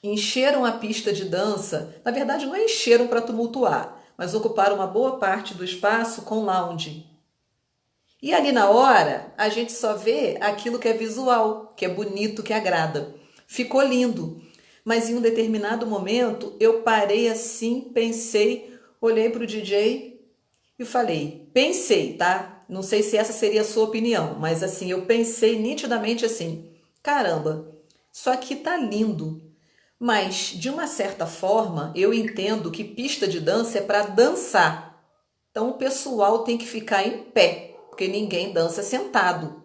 encheram a pista de dança. Na verdade, não encheram para tumultuar, mas ocuparam uma boa parte do espaço com lounge. E ali na hora, a gente só vê aquilo que é visual, que é bonito, que agrada. Ficou lindo. Mas em um determinado momento, eu parei assim, pensei, olhei para o DJ e falei, pensei, tá? Não sei se essa seria a sua opinião, mas assim, eu pensei nitidamente assim, caramba, isso aqui tá lindo. Mas, de uma certa forma, eu entendo que pista de dança é para dançar. Então, o pessoal tem que ficar em pé, porque ninguém dança sentado.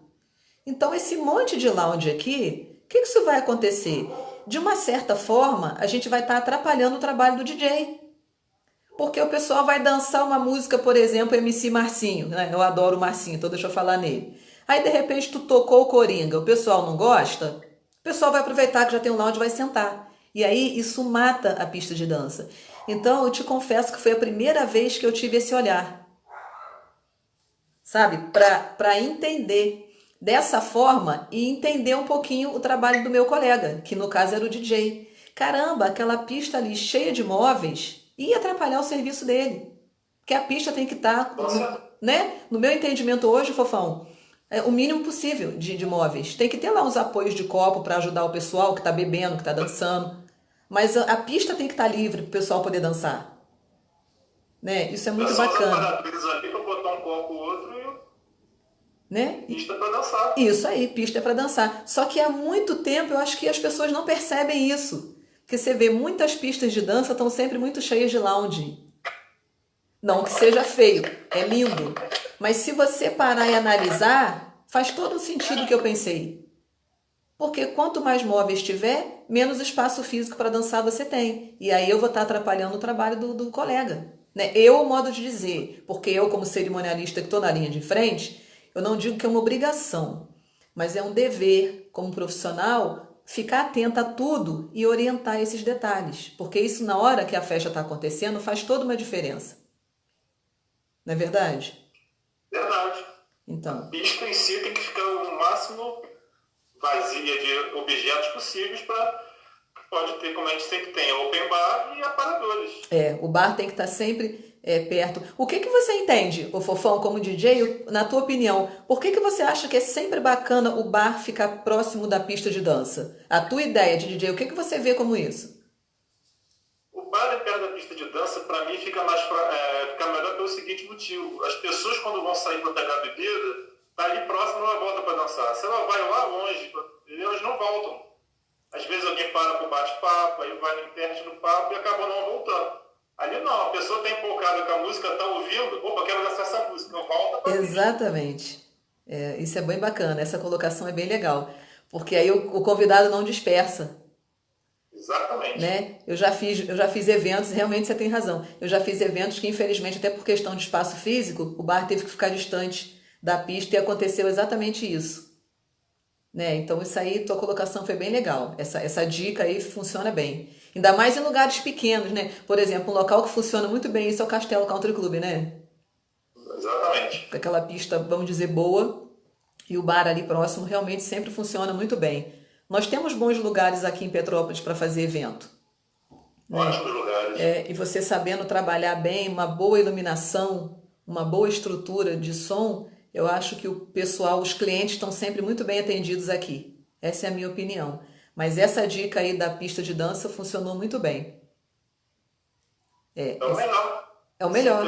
Então, esse monte de lounge aqui, o que isso vai acontecer? De uma certa forma, a gente vai estar atrapalhando o trabalho do DJ. Porque o pessoal vai dançar uma música, por exemplo, MC Marcinho, né? Eu adoro o Marcinho, então deixa eu falar nele. Aí, de repente, tu tocou o Coringa, o pessoal não gosta? O pessoal vai aproveitar que já tem um lounge e vai sentar. E aí, isso mata a pista de dança. Então, eu te confesso que foi a primeira vez que eu tive esse olhar, sabe? Para entender dessa forma e entender um pouquinho o trabalho do meu colega, que no caso era o DJ. Caramba, aquela pista ali cheia de móveis ia atrapalhar o serviço dele. Porque a pista tem que estar, né? No meu entendimento hoje, Fofão, é o mínimo possível de móveis. Tem que ter lá uns apoios de copo para ajudar o pessoal que está bebendo, que está dançando. Mas a pista tem que estar livre para o pessoal poder dançar. Né? Isso é muito bacana. Ali para botar um copo ou outro Né? e pista para dançar. Isso aí, pista é para dançar. Só que há muito tempo eu acho que as pessoas não percebem isso. Porque você vê muitas pistas de dança estão sempre muito cheias de lounge. Não que seja feio, é lindo. Mas se você parar e analisar, faz todo o sentido que eu pensei. Porque quanto mais móveis tiver, menos espaço físico para dançar você tem. E aí eu vou estar atrapalhando o trabalho do colega. Né? Eu, modo de dizer, porque eu, como cerimonialista que estou na linha de frente, eu não digo que é uma obrigação, mas é um dever, como profissional, ficar atenta a tudo e orientar esses detalhes. Porque isso, na hora que a festa está acontecendo, faz toda uma diferença. Não é verdade? Verdade. Então. A pista em si tem que ficar o máximo vazia de objetos possíveis para pode ter, como a gente sempre tem, open bar e aparadores. O bar tem que estar sempre perto. O que você entende, o Fofão, como DJ, na tua opinião? Por que você acha que é sempre bacana o bar ficar próximo da pista de dança? A tua ideia de DJ, o que você vê como isso? O bar perto da pista de dança, para mim, fica melhor pelo seguinte motivo. As pessoas, quando vão sair para pegar a bebida, tá ali próximo, ela volta para dançar. Se ela vai lá longe, elas não voltam. Às vezes alguém para para o bate-papo, aí vai no intérprete no papo e acaba não voltando. Ali não, a pessoa está empolgada com a música, está ouvindo, opa, quero dançar essa música, não volta para Exatamente. Isso é bem bacana, essa colocação é bem legal. Porque aí o convidado não dispersa. Exatamente. Né? Eu já fiz eventos, realmente você tem razão. Eu já fiz eventos que, infelizmente, até por questão de espaço físico, o bar teve que ficar distante da pista e aconteceu exatamente isso. Né? Então isso aí, tua colocação foi bem legal. Essa dica aí funciona bem. Ainda mais em lugares pequenos, né? Por exemplo, um local que funciona muito bem isso é o Castelo Country Club, né? Exatamente. Com aquela pista, vamos dizer, boa, e o bar ali próximo realmente sempre funciona muito bem. Nós temos bons lugares aqui em Petrópolis para fazer evento. Ótimos lugares. E você sabendo trabalhar bem, uma boa iluminação, uma boa estrutura de som, eu acho que o pessoal, os clientes estão sempre muito bem atendidos aqui. Essa é a minha opinião. Mas essa dica aí da pista de dança funcionou muito bem. É o melhor. É o melhor.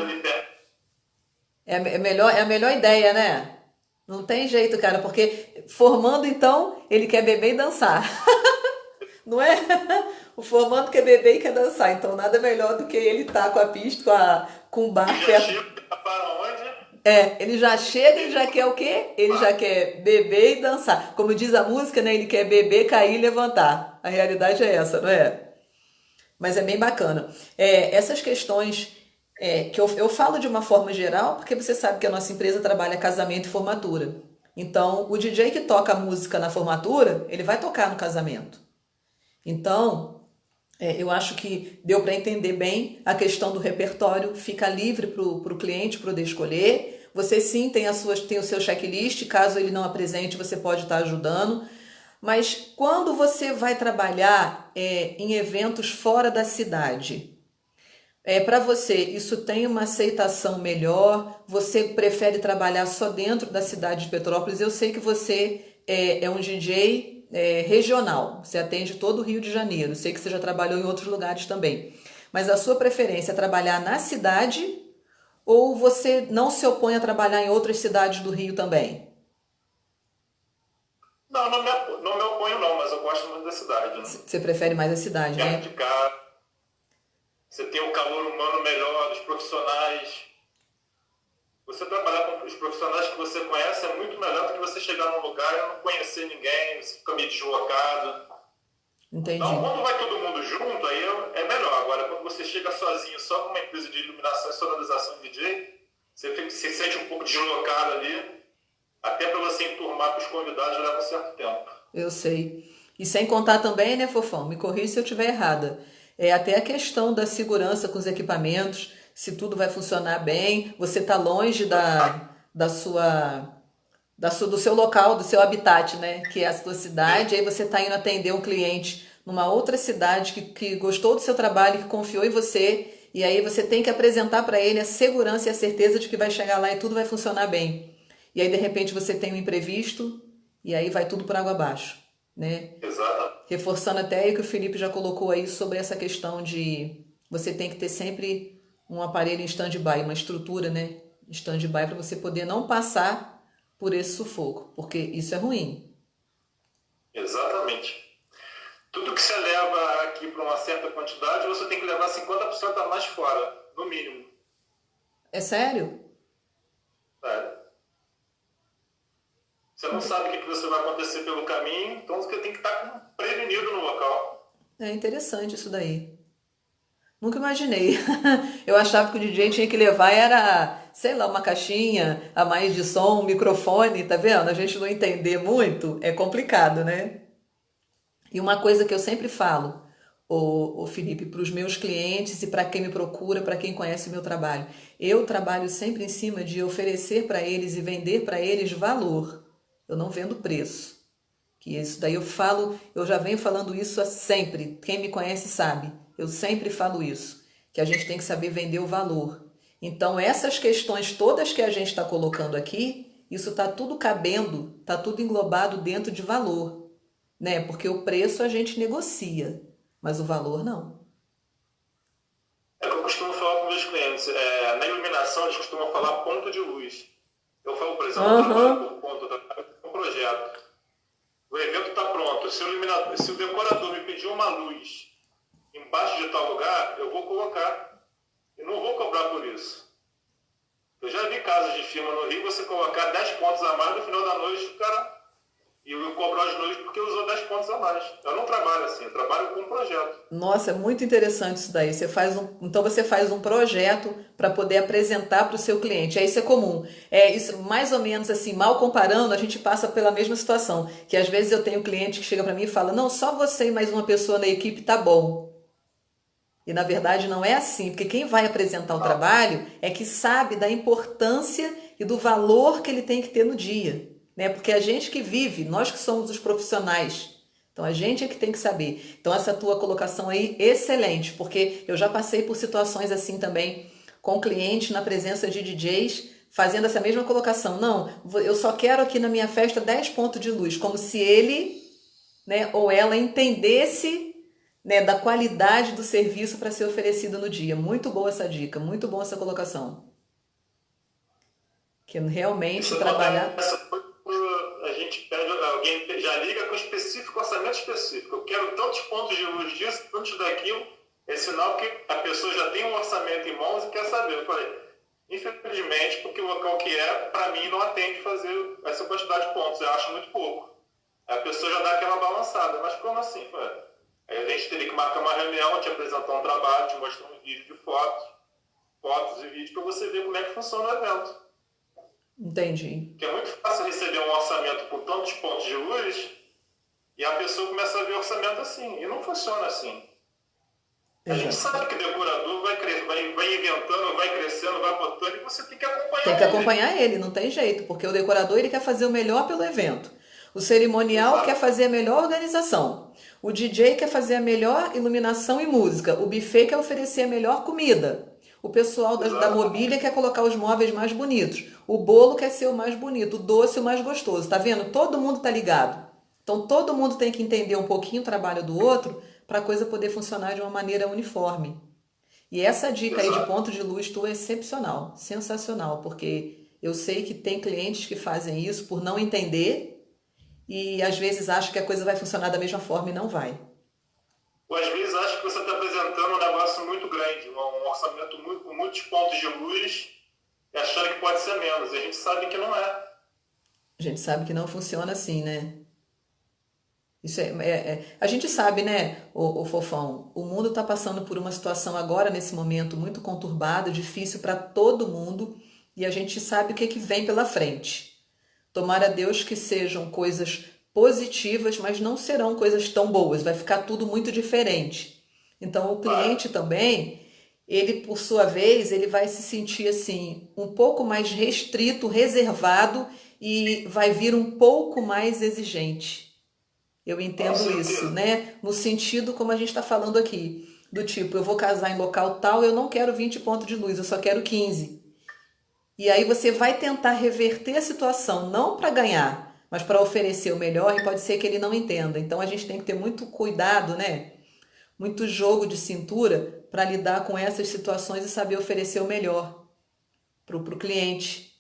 É a melhor ideia, né? Não tem jeito, cara, porque formando então, ele quer beber e dançar. Não é? O formando quer beber e quer dançar, então nada melhor do que ele estar com a pista, com o E bar já perto. chega para onde? Ele já chega e já quer o quê? Ele já quer beber e dançar. Como diz a música, né? Ele quer beber, cair e levantar. A realidade é essa, não é? Mas é bem bacana. Essas questões que eu falo de uma forma geral, porque você sabe que a nossa empresa trabalha casamento e formatura. Então, o DJ que toca música na formatura, ele vai tocar no casamento. Então, eu acho que deu para entender bem a questão do repertório, fica livre para o cliente poder escolher. Você sim tem o seu checklist, caso ele não apresente, você pode estar ajudando. Mas quando você vai trabalhar em eventos fora da cidade, para você isso tem uma aceitação melhor? Você prefere trabalhar só dentro da cidade de Petrópolis? Eu sei que você é um DJ regional, você atende todo o Rio de Janeiro. Eu sei que você já trabalhou em outros lugares também. Mas a sua preferência é trabalhar na cidade ou você não se opõe a trabalhar em outras cidades do Rio também? Não, não me oponho não, mas eu gosto muito da cidade, né? Você prefere mais a cidade, Perto né? de casa, você tem o calor humano melhor dos profissionais. Você trabalhar com os profissionais que você conhece é muito melhor do que você chegar num lugar e não conhecer ninguém, você fica meio deslocado. Então, Entendi. quando vai todo mundo junto, aí é melhor. Agora, quando você chega sozinho, só com uma empresa de iluminação e sonorização de DJ, se sente um pouco deslocado ali. Até para você enturmar com os convidados leva um certo tempo. Eu sei. E sem contar também, né, Fofão? Me corrija se eu estiver errada. Até a questão da segurança com os equipamentos, se tudo vai funcionar bem, você está longe da sua, do seu local, do seu habitat, né? Que é a sua cidade, aí você está indo atender um cliente numa outra cidade que gostou do seu trabalho, que confiou em você, e aí você tem que apresentar para ele a segurança e a certeza de que vai chegar lá e tudo vai funcionar bem. E aí, de repente, você tem um imprevisto e aí vai tudo por água abaixo, né? Exato. Reforçando até aí que o Felipe já colocou aí sobre essa questão de você tem que ter sempre um aparelho em stand-by, uma estrutura, né? Em stand-by para você poder não passar por esse sufoco, porque isso é ruim. Exatamente. Tudo que você leva aqui para uma certa quantidade, você tem que levar 50% a mais fora, no mínimo. É sério? Né? Você não sabe o que você vai acontecer pelo caminho, então você tem que estar prevenido no local. É interessante isso daí. Nunca imaginei. Eu achava que o DJ tinha que levar era, sei lá, uma caixinha a mais de som, um microfone, tá vendo? A gente não entender muito é complicado, né? E uma coisa que eu sempre falo, o Felipe, para os meus clientes e para quem me procura, para quem conhece o meu trabalho, eu trabalho sempre em cima de oferecer para eles e vender para eles valor. Eu não vendo preço. Que isso daí eu falo, eu já venho falando isso há sempre. Quem me conhece sabe. Eu sempre falo isso, que a gente tem que saber vender o valor. Então, essas questões todas que a gente está colocando aqui, isso está tudo cabendo, está tudo englobado dentro de valor, né? Porque o preço a gente negocia, mas o valor não. É o que eu costumo falar com meus clientes. Na iluminação, eles costumam falar ponto de luz. Eu falo, por exemplo, eu não trabalho Aham. por ponto, eu trabalho por projeto. O evento está pronto. Se o decorador me pedir uma luz embaixo de tal lugar, eu vou colocar. E não vou cobrar por isso. Eu já vi casos de firma no Rio, você colocar 10 pontos a mais, no final da noite o cara... E eu cobro as luzes porque usou 10 pontos a mais. Eu não trabalho assim, eu trabalho com um projeto. Nossa, é muito interessante isso daí. Então você faz um projeto para poder apresentar para o seu cliente. Isso é comum. É isso, mais ou menos assim, mal comparando, a gente passa pela mesma situação. Que às vezes eu tenho cliente que chega para mim e fala: "Não, só você e mais uma pessoa na equipe tá bom". E na verdade não é assim, porque quem vai apresentar o trabalho é que sabe da importância e do valor que ele tem que ter no dia, né? Porque a gente que vive, nós que somos os profissionais, então a gente é que tem que saber. Então essa tua colocação aí, excelente, porque eu já passei por situações assim também, com clientes na presença de DJs, fazendo essa mesma colocação. Não, eu só quero aqui na minha festa 10 pontos de luz, como se ele, né, ou ela entendesse, né, da qualidade do serviço para ser oferecido no dia. Muito boa essa dica, muito boa essa colocação. Que realmente Isso não trabalhar. acontece, a gente pede, alguém já já liga com específico, orçamento específico. Eu quero tantos pontos de luz disso, tantos daquilo. É sinal que a pessoa já tem um orçamento em mãos e quer saber. Eu falei, infelizmente, porque o local que é, para mim, não atende fazer essa quantidade de pontos. Eu acho muito pouco. Aí a pessoa já dá aquela balançada. Mas como assim? Aí a gente teria que marcar uma reunião, te apresentar um trabalho, te mostrar um vídeo de fotos e vídeos, para você ver como é que funciona o evento. Entendi. Porque é muito fácil receber um orçamento por tantos pontos de luz e a pessoa começa a ver orçamento assim. E não funciona assim. A gente sabe que o decorador vai inventando, vai crescendo, vai botando, e você tem que acompanhar ele. Tem que acompanhar ele, não tem jeito, porque o decorador ele quer fazer o melhor pelo evento. O cerimonial quer fazer a melhor organização. O DJ quer fazer a melhor iluminação e música. O buffet quer oferecer a melhor comida. O pessoal da mobília quer colocar os móveis mais bonitos. O bolo quer ser o mais bonito, o doce o mais gostoso. Tá vendo? Todo mundo tá ligado. Então todo mundo tem que entender um pouquinho o trabalho do outro para a coisa poder funcionar de uma maneira uniforme. E essa dica aí de ponto de luz tua é excepcional, sensacional, porque eu sei que tem clientes que fazem isso por não entender e às vezes acham que a coisa vai funcionar da mesma forma e não vai. Ou às vezes acha que você está apresentando um negócio muito grande, um orçamento com muitos pontos de luz e achando que pode ser menos. E a gente sabe que não é. A gente sabe que não funciona assim, né? Isso a gente sabe, né, o Fofão, o mundo está passando por uma situação agora, nesse momento, muito conturbada, difícil para todo mundo, e a gente sabe o que vem pela frente. Tomara a Deus que sejam coisas positivas, mas não serão coisas tão boas, vai ficar tudo muito diferente. Então o cliente também, ele por sua vez, ele vai se sentir assim, um pouco mais restrito, reservado, e vai vir um pouco mais exigente. Eu entendo isso, né? No sentido como a gente está falando aqui, do tipo, eu vou casar em local tal, eu não quero 20 pontos de luz, eu só quero 15. E aí você vai tentar reverter a situação, não para ganhar, mas para oferecer o melhor, e pode ser que ele não entenda. Então a gente tem que ter muito cuidado, né? Muito jogo de cintura para lidar com essas situações e saber oferecer o melhor para o cliente.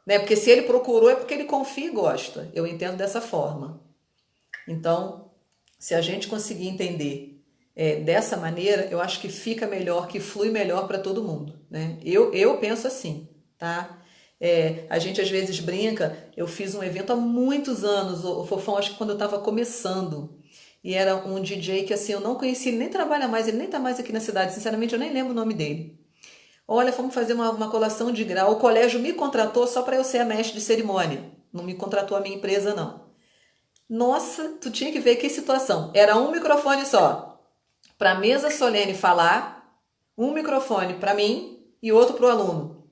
Né? Porque se ele procurou é porque ele confia e gosta. Eu entendo dessa forma. Então, se a gente conseguir entender dessa maneira, eu acho que fica melhor, que flui melhor para todo mundo, né? Eu penso assim, tá? A gente às vezes brinca, eu fiz um evento há muitos anos, o Fofão, acho que quando eu estava começando, e era um DJ que assim, eu não conhecia, ele nem trabalha mais, ele nem tá mais aqui na cidade, sinceramente eu nem lembro o nome dele. Olha, fomos fazer uma colação de grau, o colégio me contratou só para eu ser a mestre de cerimônia, não me contratou a minha empresa não. Nossa, tu tinha que ver que situação. Era um microfone só. Para a mesa solene falar, um microfone para mim e outro para o aluno.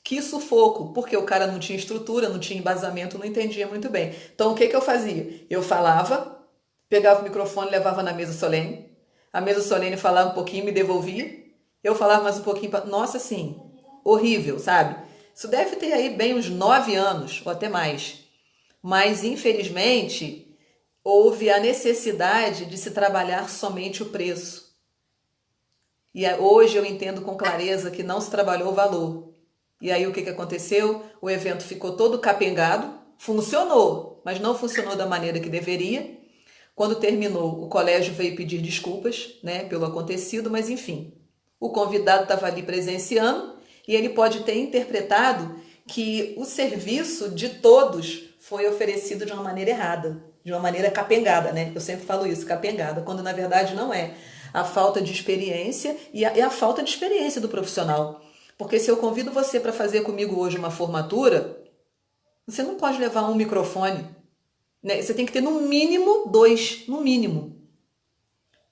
Que sufoco, porque o cara não tinha estrutura, não tinha embasamento, não entendia muito bem. Então o que eu fazia? Eu falava, pegava o microfone, levava na mesa solene. A mesa solene falava um pouquinho, me devolvia. Eu falava mais um pouquinho. Nossa, assim, horrível, sabe? Isso deve ter aí bem uns 9 anos, ou até mais. Mas, infelizmente, houve a necessidade de se trabalhar somente o preço. E hoje eu entendo com clareza que não se trabalhou o valor. E aí o que aconteceu? O evento ficou todo capengado, funcionou, mas não funcionou da maneira que deveria. Quando terminou, o colégio veio pedir desculpas, né, pelo acontecido, mas enfim, o convidado estava ali presenciando e ele pode ter interpretado que o serviço de todos foi oferecido de uma maneira errada, de uma maneira capengada, né? Eu sempre falo isso, capengada, quando na verdade não é. A falta de experiência e a falta de experiência do profissional. Porque se eu convido você para fazer comigo hoje uma formatura, você não pode levar um microfone, né? Você tem que ter no mínimo 2, no mínimo.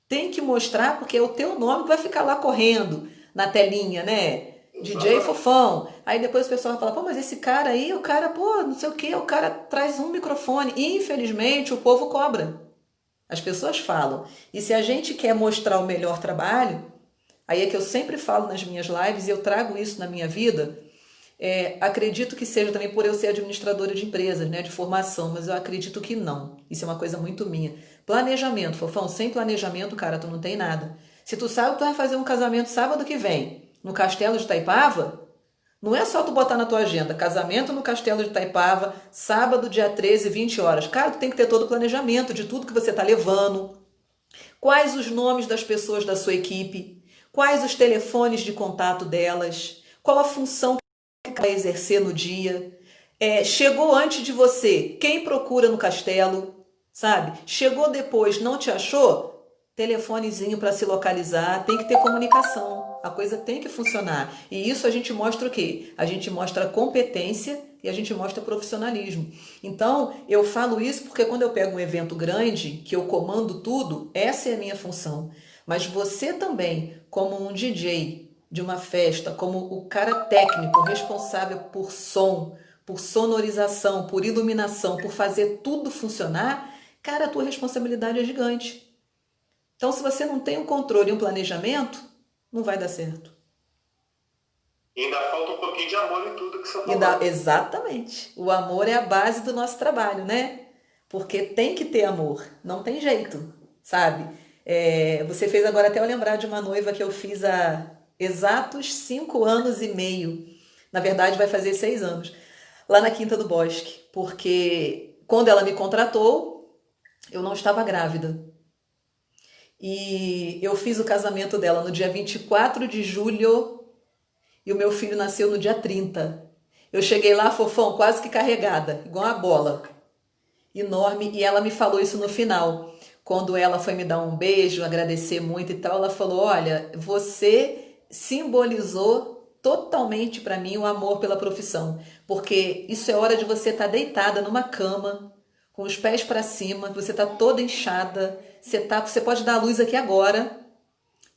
Tem que mostrar, porque é o teu nome que vai ficar lá correndo na telinha, né? DJ Fofão. Aí depois o pessoal vai falar, pô, mas esse cara aí, o cara, pô, não sei o quê, o cara traz um microfone. E, infelizmente, o povo cobra. As pessoas falam. E se a gente quer mostrar o melhor trabalho, aí é que eu sempre falo nas minhas lives, e eu trago isso na minha vida, acredito que seja também por eu ser administradora de empresas, né, de formação, mas eu acredito que não. Isso é uma coisa muito minha. Planejamento, Fofão, sem planejamento, cara, tu não tem nada. Se tu sabe que tu vai fazer um casamento sábado que vem, no Castelo de Itaipava, Não é só tu botar na tua agenda, casamento no Castelo de Itaipava, sábado, dia 13, 20 horas. Cara, tu tem que ter todo o planejamento de tudo que você tá levando. Quais os nomes das pessoas da sua equipe? Quais os telefones de contato delas? Qual a função que vai exercer no dia? Chegou antes de você, quem procura no castelo, sabe? Chegou depois, não te achou? Telefonezinho para se localizar, tem que ter comunicação, a coisa tem que funcionar. E isso a gente mostra o quê? A gente mostra competência e a gente mostra profissionalismo. Então, eu falo isso porque quando eu pego um evento grande, que eu comando tudo, essa é a minha função. Mas você também, como um DJ de uma festa, como o cara técnico responsável por som, por sonorização, por iluminação, por fazer tudo funcionar, cara, a tua responsabilidade é gigante. Então, se você não tem um controle e um planejamento, não vai dar certo. E ainda falta um pouquinho de amor em tudo que você falou. Exatamente. O amor é a base do nosso trabalho, né? Porque tem que ter amor, não tem jeito, sabe? Você fez agora até eu lembrar de uma noiva que eu fiz há exatos 5 anos e meio. Na verdade, vai fazer 6 anos. Lá na Quinta do Bosque. Porque quando ela me contratou, eu não estava grávida. E eu fiz o casamento dela no dia 24 de julho e o meu filho nasceu no dia 30. Eu cheguei lá, fofão, quase que carregada, igual uma bola, enorme, e ela me falou isso no final. Quando ela foi me dar um beijo, agradecer muito e tal, ela falou: "Olha, você simbolizou totalmente para mim o amor pela profissão, porque isso é hora de você estar deitada numa cama, com os pés para cima, você tá toda inchada, você pode dar a luz aqui agora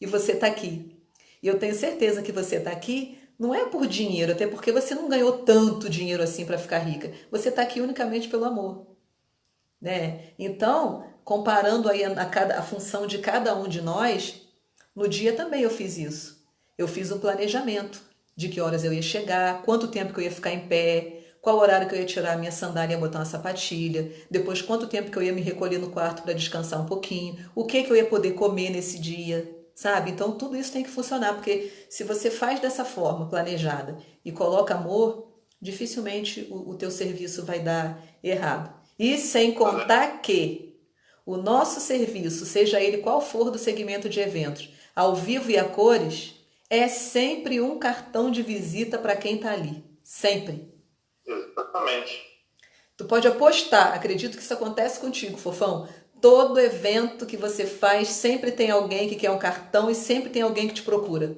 e você tá aqui. E eu tenho certeza que você tá aqui não é por dinheiro, até porque você não ganhou tanto dinheiro assim para ficar rica. Você tá aqui unicamente pelo amor, né? Então, comparando aí a função de cada um de nós, no dia também eu fiz isso. Eu fiz um planejamento de que horas eu ia chegar, quanto tempo que eu ia ficar em pé, qual horário que eu ia tirar a minha sandália e botar uma sapatilha, depois quanto tempo que eu ia me recolher no quarto para descansar um pouquinho, o que que eu ia poder comer nesse dia, sabe? Então tudo isso tem que funcionar, porque se você faz dessa forma planejada e coloca amor, dificilmente o teu serviço vai dar errado. E sem contar que o nosso serviço, seja ele qual for do segmento de eventos, ao vivo e a cores, é sempre um cartão de visita para quem está ali. Sempre. Exatamente. Tu pode apostar, acredito que isso acontece contigo, fofão. Todo evento que você faz, sempre tem alguém que quer um cartão e sempre tem alguém que te procura.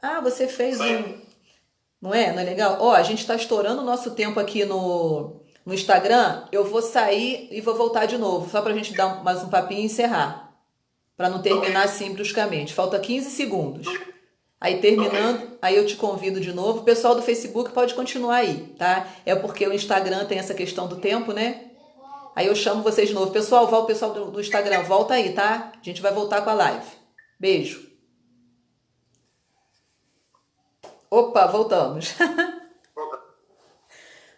Ah, você fez um. Sempre. Não é? Não é legal? Ó, a gente está estourando o nosso tempo aqui no Instagram. Eu vou sair e vou voltar de novo, só para a gente dar mais um papinho e encerrar. Para não terminar Ok. assim bruscamente. Falta 15 segundos. Aí Ok. terminando, aí eu te convido de novo. O pessoal do Facebook pode continuar aí, tá? É porque o Instagram tem essa questão do tempo, né? Aí eu chamo vocês de novo. Pessoal, o pessoal do Instagram, volta aí, tá? A gente vai voltar com a live. Beijo. Opa, voltamos.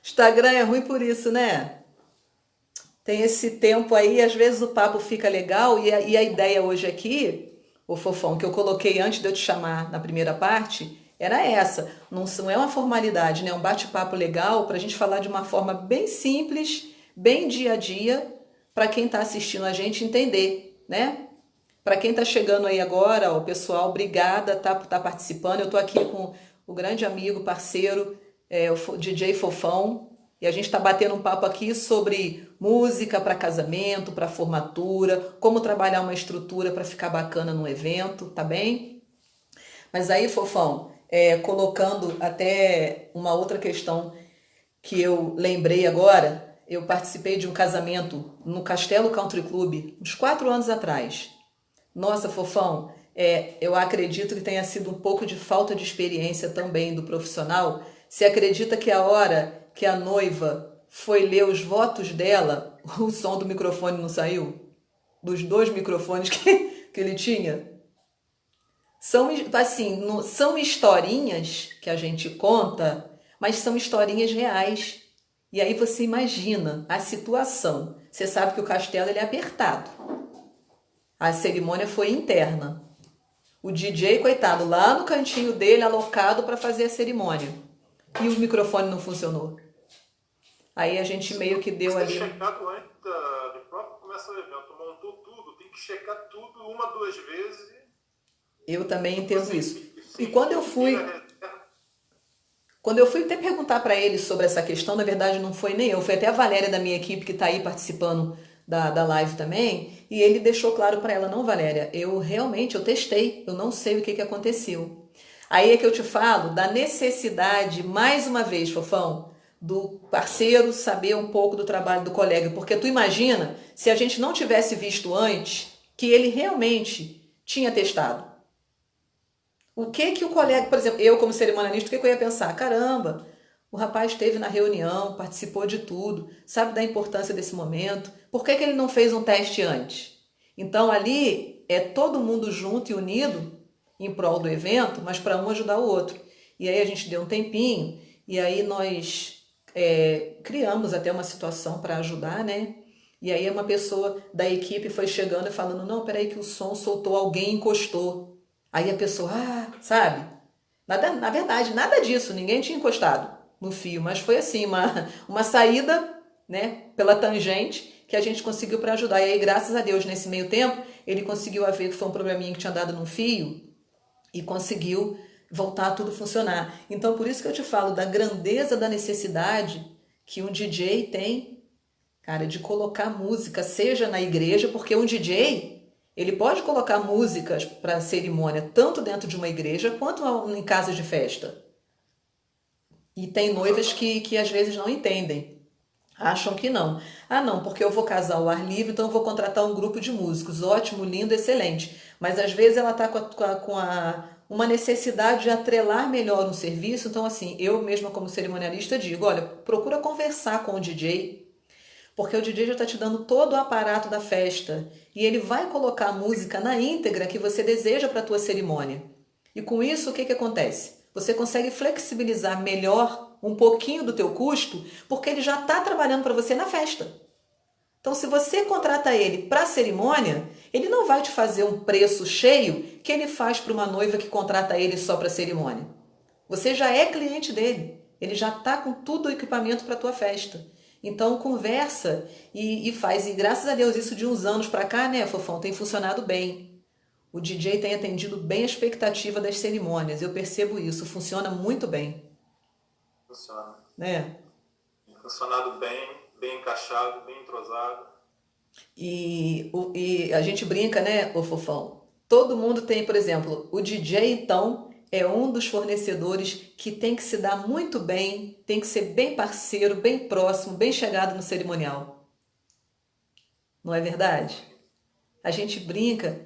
Instagram é ruim por isso, né? Tem esse tempo aí, às vezes o papo fica legal e a ideia hoje aqui, o fofão, que eu coloquei antes de eu te chamar na primeira parte, era essa. Não é uma formalidade, né? É um bate-papo legal para a gente falar de uma forma bem simples, bem dia a dia, para quem está assistindo a gente entender, né? Para quem está chegando aí agora, ó, pessoal, obrigada por tá participando. Eu estou aqui com o grande amigo, parceiro, o DJ Fofão, e a gente está batendo um papo aqui sobre música para casamento, para formatura, como trabalhar uma estrutura para ficar bacana no evento, tá bem? Mas aí, Fofão, colocando até uma outra questão que eu lembrei agora, eu participei de um casamento no Castelo Country Club, uns 4 anos atrás. Nossa, Fofão, eu acredito que tenha sido um pouco de falta de experiência também do profissional. Você acredita que a hora que a noiva foi ler os votos dela, o som do microfone não saiu? Dos dois microfones que ele tinha? São, assim, são historinhas que a gente conta, mas são historinhas reais. E aí você imagina a situação. Você sabe que o castelo ele é apertado. A cerimônia foi interna. O DJ, coitado, lá no cantinho dele, alocado para fazer a cerimônia. E o microfone não funcionou. Aí a gente meio que deu ali. Checado antes de próprio começar o evento, montou tudo, tem que checar tudo uma, duas vezes. Eu também entendo isso. E quando eu fui até perguntar para ele sobre essa questão, na verdade não foi nem eu, foi até a Valéria da minha equipe que está aí participando da live também, e ele deixou claro para ela, não, Valéria, eu testei, eu não sei o que aconteceu. Aí é que eu te falo da necessidade, mais uma vez, Fofão, do parceiro saber um pouco do trabalho do colega, porque tu imagina se a gente não tivesse visto antes que ele realmente tinha testado. O que o colega, por exemplo, eu como cerimonialista, o que eu ia pensar? Caramba, o rapaz esteve na reunião, participou de tudo, sabe da importância desse momento, por que ele não fez um teste antes? Então ali é todo mundo junto e unido em prol do evento, mas para um ajudar o outro. E aí a gente deu um tempinho, e aí nós criamos até uma situação para ajudar, né? E aí uma pessoa da equipe foi chegando e falando, não, peraí que o som soltou, alguém encostou. Aí a pessoa, sabe? Na verdade, nada disso, ninguém tinha encostado no fio, mas foi assim, uma saída, né, pela tangente que a gente conseguiu para ajudar. E aí, graças a Deus, nesse meio tempo, ele conseguiu ver que foi um probleminha que tinha dado no fio e conseguiu voltar a tudo funcionar. Então, por isso que eu te falo da grandeza da necessidade que um DJ tem, cara, de colocar música, seja na igreja, porque um DJ... ele pode colocar músicas para cerimônia tanto dentro de uma igreja quanto em casas de festa. E tem noivas que às vezes não entendem. Acham que não. Ah, não, porque eu vou casar ao ar livre, então eu vou contratar um grupo de músicos. Ótimo, lindo, excelente. Mas às vezes ela está uma necessidade de atrelar melhor um serviço. Então, assim, eu mesma como cerimonialista digo, olha, procura conversar com o DJ, porque o DJ já está te dando todo o aparato da festa e ele vai colocar a música na íntegra que você deseja para a tua cerimônia. E com isso, o que acontece? Você consegue flexibilizar melhor um pouquinho do teu custo, porque ele já está trabalhando para você na festa. Então, se você contrata ele para a cerimônia, ele não vai te fazer um preço cheio que ele faz para uma noiva que contrata ele só para a cerimônia. Você já é cliente dele, ele já está com tudo o equipamento para a tua festa. Então conversa e faz, e graças a Deus isso de uns anos para cá, né, Fofão, tem funcionado bem. O DJ tem atendido bem a expectativa das cerimônias, eu percebo isso, funciona muito bem. Funciona. Né? Funcionado bem, bem encaixado, bem entrosado. E a gente brinca, né, ô Fofão? Todo mundo tem, por exemplo, o DJ então... é um dos fornecedores que tem que se dar muito bem, tem que ser bem parceiro, bem próximo, bem chegado no cerimonial. Não é verdade? A gente brinca,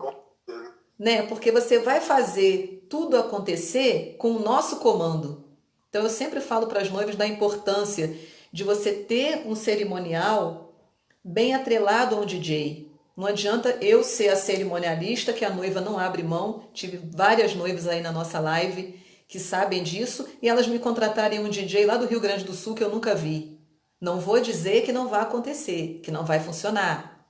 né? Porque você vai fazer tudo acontecer com o nosso comando. Então eu sempre falo para as noivas da importância de você ter um cerimonial bem atrelado a um DJ. Não adianta eu ser a cerimonialista que a noiva não abre mão. Tive várias noivas aí na nossa live que sabem disso e elas me contratarem um DJ lá do Rio Grande do Sul que eu nunca vi. Não vou dizer que não vai acontecer, que não vai funcionar.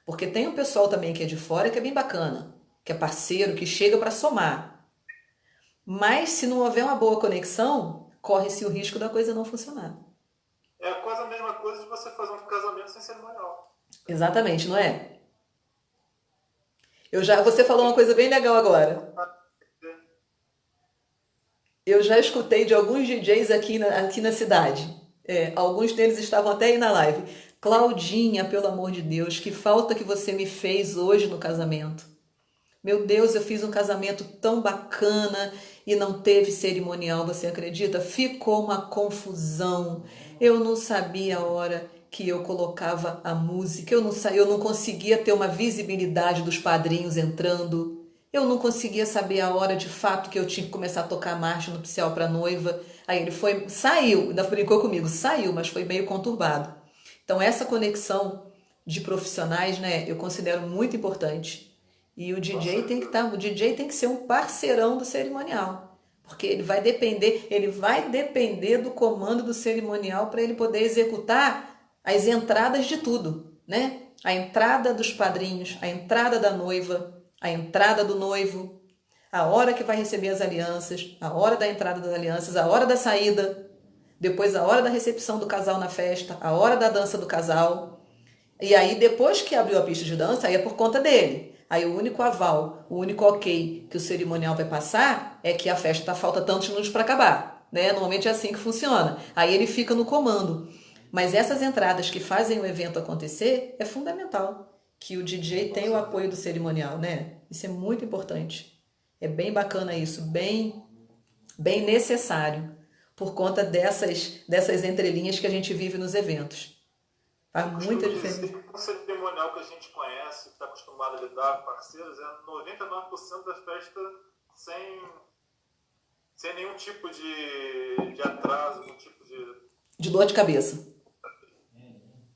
Porque tem um pessoal também que é de fora que é bem bacana, que é parceiro, que chega para somar. Mas se não houver uma boa conexão, corre-se o risco da coisa não funcionar. É quase a mesma coisa de você fazer um casamento sem cerimonial. Exatamente, não é? Você falou uma coisa bem legal agora. Eu já escutei de alguns DJs aqui na cidade. Alguns deles estavam até aí na live. Claudinha, pelo amor de Deus, que falta que você me fez hoje no casamento. Meu Deus, eu fiz um casamento tão bacana e não teve cerimonial, você acredita? Ficou uma confusão. Eu não sabia a hora que eu colocava a música, eu não conseguia ter uma visibilidade dos padrinhos entrando, eu não conseguia saber a hora de fato que eu tinha que começar a tocar a marcha nupcial para a noiva. Aí ele saiu, ainda brincou comigo, saiu, mas foi meio conturbado. Então essa conexão de profissionais, né, eu considero muito importante. E o DJ tem que ser um parceirão do cerimonial, porque ele vai depender do comando do cerimonial para ele poder executar as entradas de tudo, né? A entrada dos padrinhos, a entrada da noiva, a entrada do noivo, A hora que vai receber as alianças, a hora da entrada das alianças, a hora da saída, depois a hora da recepção do casal na festa, a hora da dança do casal. E aí, depois que abriu a pista de dança, aí é por conta dele. Aí o único aval, o único ok que o cerimonial vai passar é que a festa falta tantos minutos para acabar, né? Normalmente é assim que funciona. Aí ele fica no comando. Mas essas entradas que fazem o evento acontecer é fundamental que o DJ tenha o apoio do cerimonial, né? Isso é muito importante. É bem bacana isso, bem necessário, por conta dessas entrelinhas que a gente vive nos eventos. Faz muita Dizer diferença. que o cerimonial que a gente conhece, que está acostumado a lidar com parceiros, é 99% da festa sem, sem nenhum tipo de atraso, nenhum tipo De dor de cabeça.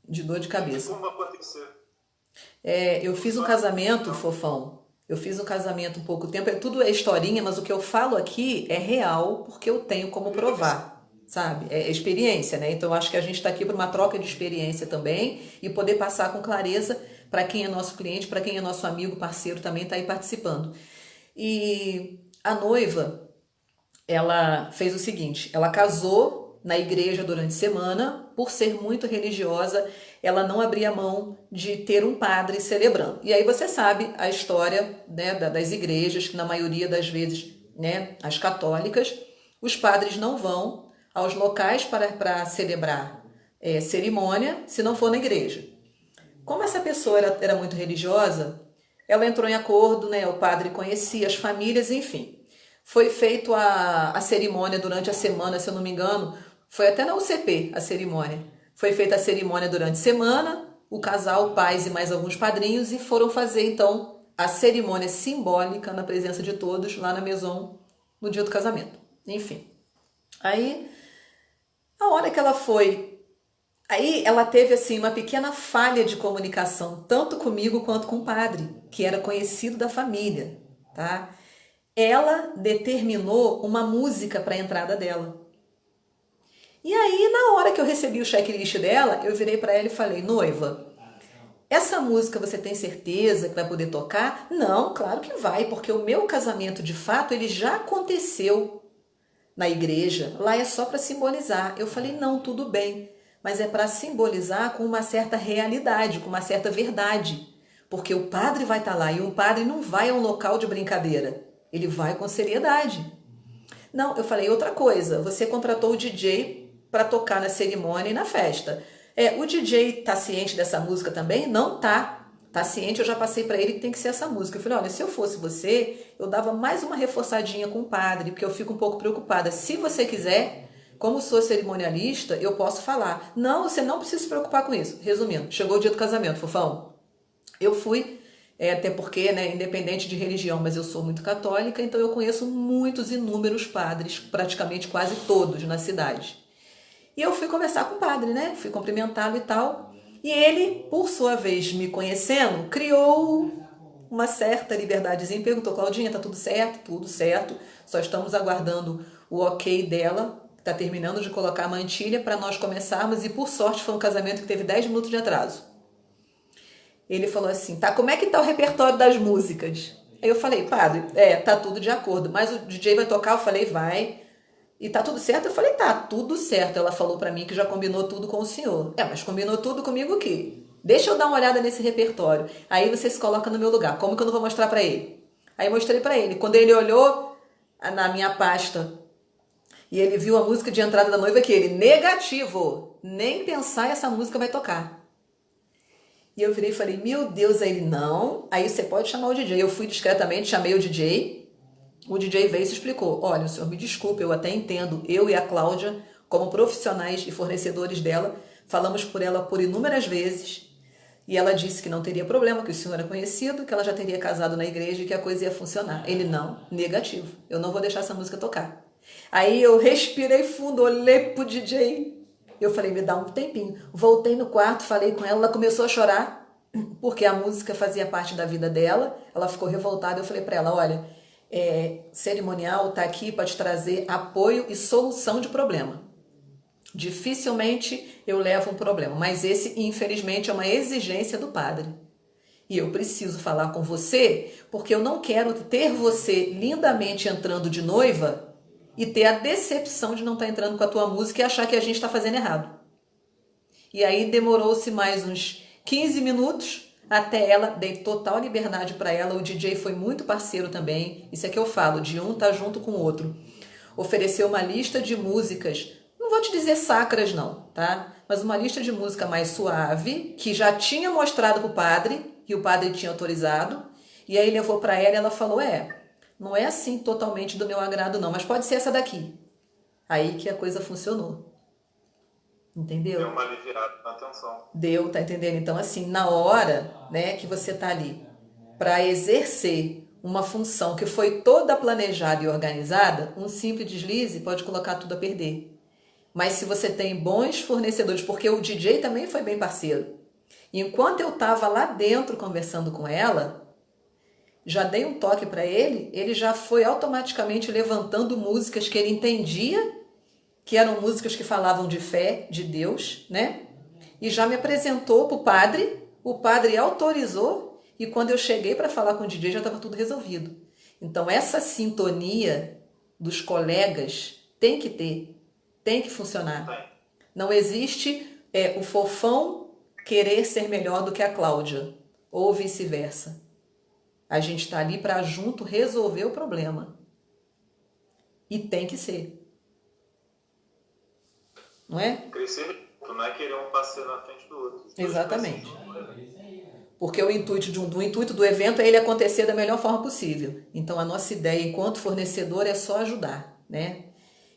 De dor de de cabeça. como acontecer. Eu fiz um casamento, fofão. Eu fiz um casamento há pouco tempo. Tudo é historinha, mas o que eu falo aqui é real porque eu tenho como provar, sabe? É experiência, né? Então eu acho que a gente está aqui para uma troca de experiência também e poder passar com clareza para quem é nosso cliente, para quem é nosso amigo, parceiro também está aí participando. E a noiva, ela fez o seguinte: ela casou na igreja durante a semana, por ser muito religiosa, ela não abria mão de ter um padre celebrando. E aí você sabe a história, né, das igrejas, que na maioria das vezes, né, as católicas, os padres não vão aos locais para celebrar cerimônia se não for na igreja. Como essa pessoa era muito religiosa, ela entrou em acordo, né? O padre conhecia as famílias, enfim. Foi feito a cerimônia durante a semana, se eu não me engano, foi até na UCP a cerimônia. Foi feita a cerimônia durante a semana, o casal, pais e mais alguns padrinhos, e foram fazer então a cerimônia simbólica na presença de todos lá na Maison no dia do casamento. Enfim. Aí, a hora que ela foi. Aí ela teve assim uma pequena falha de comunicação, tanto comigo quanto com o padre, que era conhecido da família, tá? Ela determinou uma música para a entrada dela. E aí, na hora que eu recebi o checklist dela, eu virei para ela e falei: noiva, essa música você tem certeza que vai poder tocar? Não, claro que vai, porque o meu casamento, de fato, ele já aconteceu na igreja. Lá é só para simbolizar. Eu falei: não, tudo bem, mas é para simbolizar com uma certa realidade, com uma certa verdade. Porque o padre vai estar lá e o padre não vai a um local de brincadeira. Ele vai com seriedade. Não, eu falei outra coisa. Você contratou o DJ para tocar na cerimônia e na festa. O DJ tá ciente dessa música também? Não tá. Tá ciente, eu já passei para ele que tem que ser essa música. Eu falei: olha, se eu fosse você, eu dava mais uma reforçadinha com o padre, porque eu fico um pouco preocupada. Se você quiser, como sou cerimonialista, eu posso falar. Não, você não precisa se preocupar com isso. Resumindo, chegou o dia do casamento, fofão. Eu fui, até porque, né, independente de religião, mas eu sou muito católica, então eu conheço muitos, inúmeros padres, praticamente quase todos na cidade. E eu fui conversar com o padre, né? Fui cumprimentá-lo e tal. E ele, por sua vez, me conhecendo, criou uma certa liberdadezinha. Perguntou: Claudinha, tá tudo certo? Tudo certo. Só estamos aguardando o ok dela. Tá terminando de colocar a mantilha para nós começarmos. E por sorte foi um casamento que teve 10 minutos de atraso. Ele falou assim: tá, como é que tá o repertório das músicas? Aí eu falei: padre, tá tudo de acordo. Mas o DJ vai tocar? Eu falei: vai. E tá tudo certo? Eu falei: tá, tudo certo. Ela falou pra mim que já combinou tudo com o senhor. Mas combinou tudo comigo o quê? Deixa eu dar uma olhada nesse repertório. Aí você se coloca no meu lugar. Como que eu não vou mostrar pra ele? Aí eu mostrei pra ele. Quando ele olhou na minha pasta e ele viu a música de entrada da noiva, que ele: negativo. Nem pensar, essa música vai tocar. E eu virei e falei: meu Deus. Aí ele: não. Aí você pode chamar o DJ. Eu fui discretamente, chamei o DJ. O DJ veio e se explicou: olha, o senhor me desculpe, eu até entendo, eu e a Cláudia, como profissionais e fornecedores dela, falamos por ela por inúmeras vezes, e ela disse que não teria problema, que o senhor era conhecido, que ela já teria casado na igreja e que a coisa ia funcionar. Ele: não, negativo, eu não vou deixar essa música tocar. Aí eu respirei fundo, olhei pro DJ, eu falei: me dá um tempinho. Voltei no quarto, falei com ela, ela começou a chorar, porque a música fazia parte da vida dela, ela ficou revoltada. Eu falei para ela: olha, cerimonial está aqui para te trazer apoio e solução de problema. Dificilmente eu levo um problema, mas esse, infelizmente, é uma exigência do padre. E eu preciso falar com você porque eu não quero ter você lindamente entrando de noiva e ter a decepção de não estar entrando com a tua música e achar que a gente está fazendo errado. E aí demorou-se mais uns 15 minutos até ela, dei total liberdade para ela, o DJ foi muito parceiro também, isso é que eu falo, de um tá junto com o outro. Ofereceu uma lista de músicas, não vou te dizer sacras não, tá? Mas uma lista de música mais suave, que já tinha mostrado pro padre, que o padre tinha autorizado, e aí levou para ela e ela falou, não é assim totalmente do meu agrado não, mas pode ser essa daqui. Aí que a coisa funcionou. Entendeu? Deu uma aliviada na tensão. Deu, tá entendendo? Então, assim, na hora, né, que você tá ali para exercer uma função que foi toda planejada e organizada, um simples deslize pode colocar tudo a perder. Mas se você tem bons fornecedores, porque o DJ também foi bem parceiro. E enquanto eu tava lá dentro conversando com ela, já dei um toque para ele já foi automaticamente levantando músicas que ele entendia que eram músicas que falavam de fé, de Deus, né? E já me apresentou para o padre autorizou, e quando eu cheguei para falar com o DJ já estava tudo resolvido. Então essa sintonia dos colegas tem que ter, tem que funcionar. Não existe o fofão querer ser melhor do que a Cláudia, ou vice-versa. A gente está ali para junto resolver o problema. E tem que ser. Não é? Crescer não é querer um passeio na frente do outro. Exatamente. Porque o intuito do evento é ele acontecer da melhor forma possível. Então a nossa ideia enquanto fornecedor é só ajudar, né?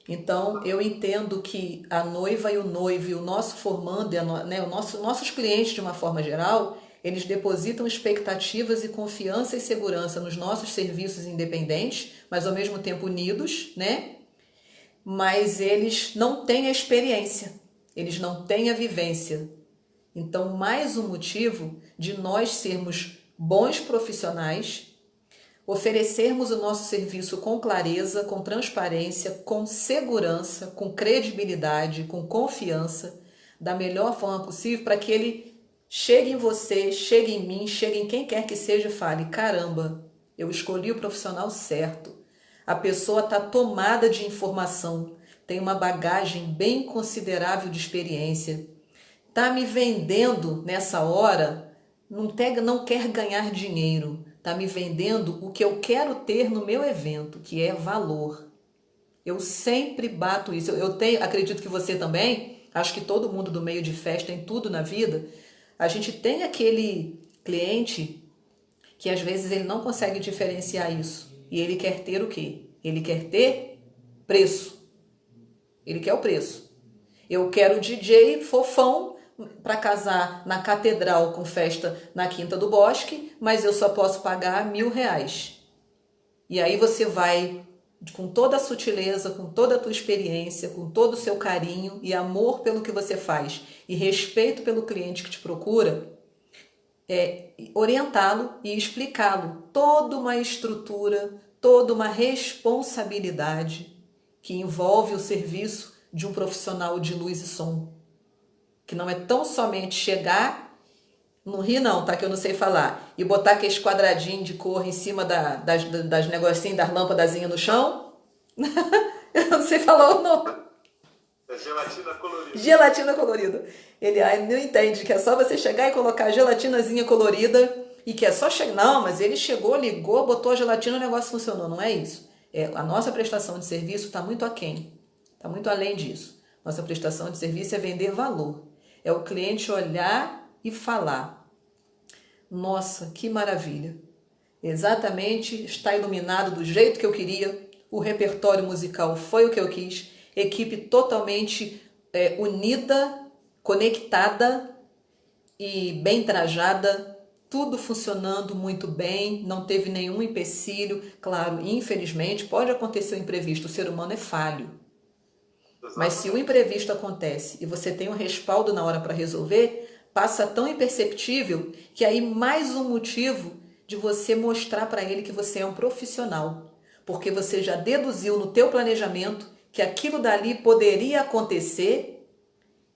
Então eu entendo que a noiva e o noivo e o nosso formando, né, nossos clientes de uma forma geral, eles depositam expectativas e confiança e segurança nos nossos serviços independentes, mas ao mesmo tempo unidos, né? Mas eles não têm a experiência, eles não têm a vivência. Então, mais um motivo de nós sermos bons profissionais, oferecermos o nosso serviço com clareza, com transparência, com segurança, com credibilidade, com confiança, da melhor forma possível, para que ele chegue em você, chegue em mim, chegue em quem quer que seja e fale, caramba, eu escolhi o profissional certo. A pessoa está tomada de informação, tem uma bagagem bem considerável de experiência. Está me vendendo nessa hora, não quer ganhar dinheiro. Está me vendendo o que eu quero ter no meu evento, que é valor. Eu sempre bato isso. Acredito que você também, acho que todo mundo do meio de festa, em tudo na vida, a gente tem aquele cliente que às vezes ele não consegue diferenciar isso. E ele quer ter o quê? Ele quer ter preço. Ele quer o preço. Eu quero o DJ fofão para casar na catedral com festa na Quinta do Bosque, mas eu só posso pagar R$1.000. E aí você vai com toda a sutileza, com toda a tua experiência, com todo o seu carinho e amor pelo que você faz e respeito pelo cliente que te procura, orientá-lo e explicá-lo toda uma estrutura, toda uma responsabilidade que envolve o serviço de um profissional de luz e som. Que não é tão somente chegar, não ri não, tá? Que eu não sei falar, e botar aqueles quadradinhos de cor em cima das negocinhos, das lâmpadazinhas no chão. Eu não sei falar o nome. É gelatina colorida. Gelatina colorida. Ele não entende que é só você chegar e colocar a gelatinazinha colorida e que é só chegar. Não, mas ele chegou, ligou, botou a gelatina, o negócio funcionou. Não é isso. A nossa prestação de serviço está muito aquém. Está muito além disso. Nossa prestação de serviço é vender valor. É o cliente olhar e falar. Nossa, que maravilha. Exatamente, está iluminado do jeito que eu queria. O repertório musical foi o que eu quis. Equipe totalmente unida, conectada e bem trajada, tudo funcionando muito bem, não teve nenhum empecilho. Claro, infelizmente, pode acontecer o imprevisto, o ser humano é falho. Mas se o imprevisto acontece e você tem um respaldo na hora para resolver, passa tão imperceptível que aí mais um motivo de você mostrar para ele que você é um profissional. Porque você já deduziu no teu planejamento que aquilo dali poderia acontecer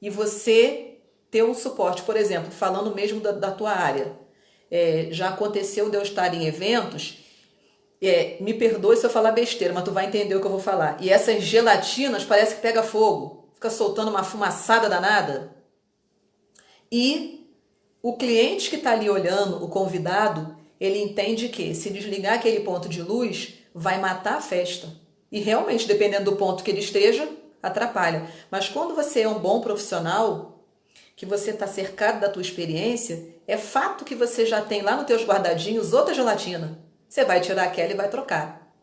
e você ter um suporte. Por exemplo, falando mesmo da tua área, já aconteceu de eu estar em eventos, me perdoe se eu falar besteira, mas tu vai entender o que eu vou falar. E essas gelatinas parece que pega fogo, fica soltando uma fumaçada danada. E o cliente que está ali olhando, o convidado, ele entende que se desligar aquele ponto de luz, vai matar a festa. E realmente, dependendo do ponto que ele esteja, atrapalha. Mas quando você é um bom profissional, que você está cercado da tua experiência, é fato que você já tem lá nos teus guardadinhos outra gelatina. Você vai tirar aquela e vai trocar.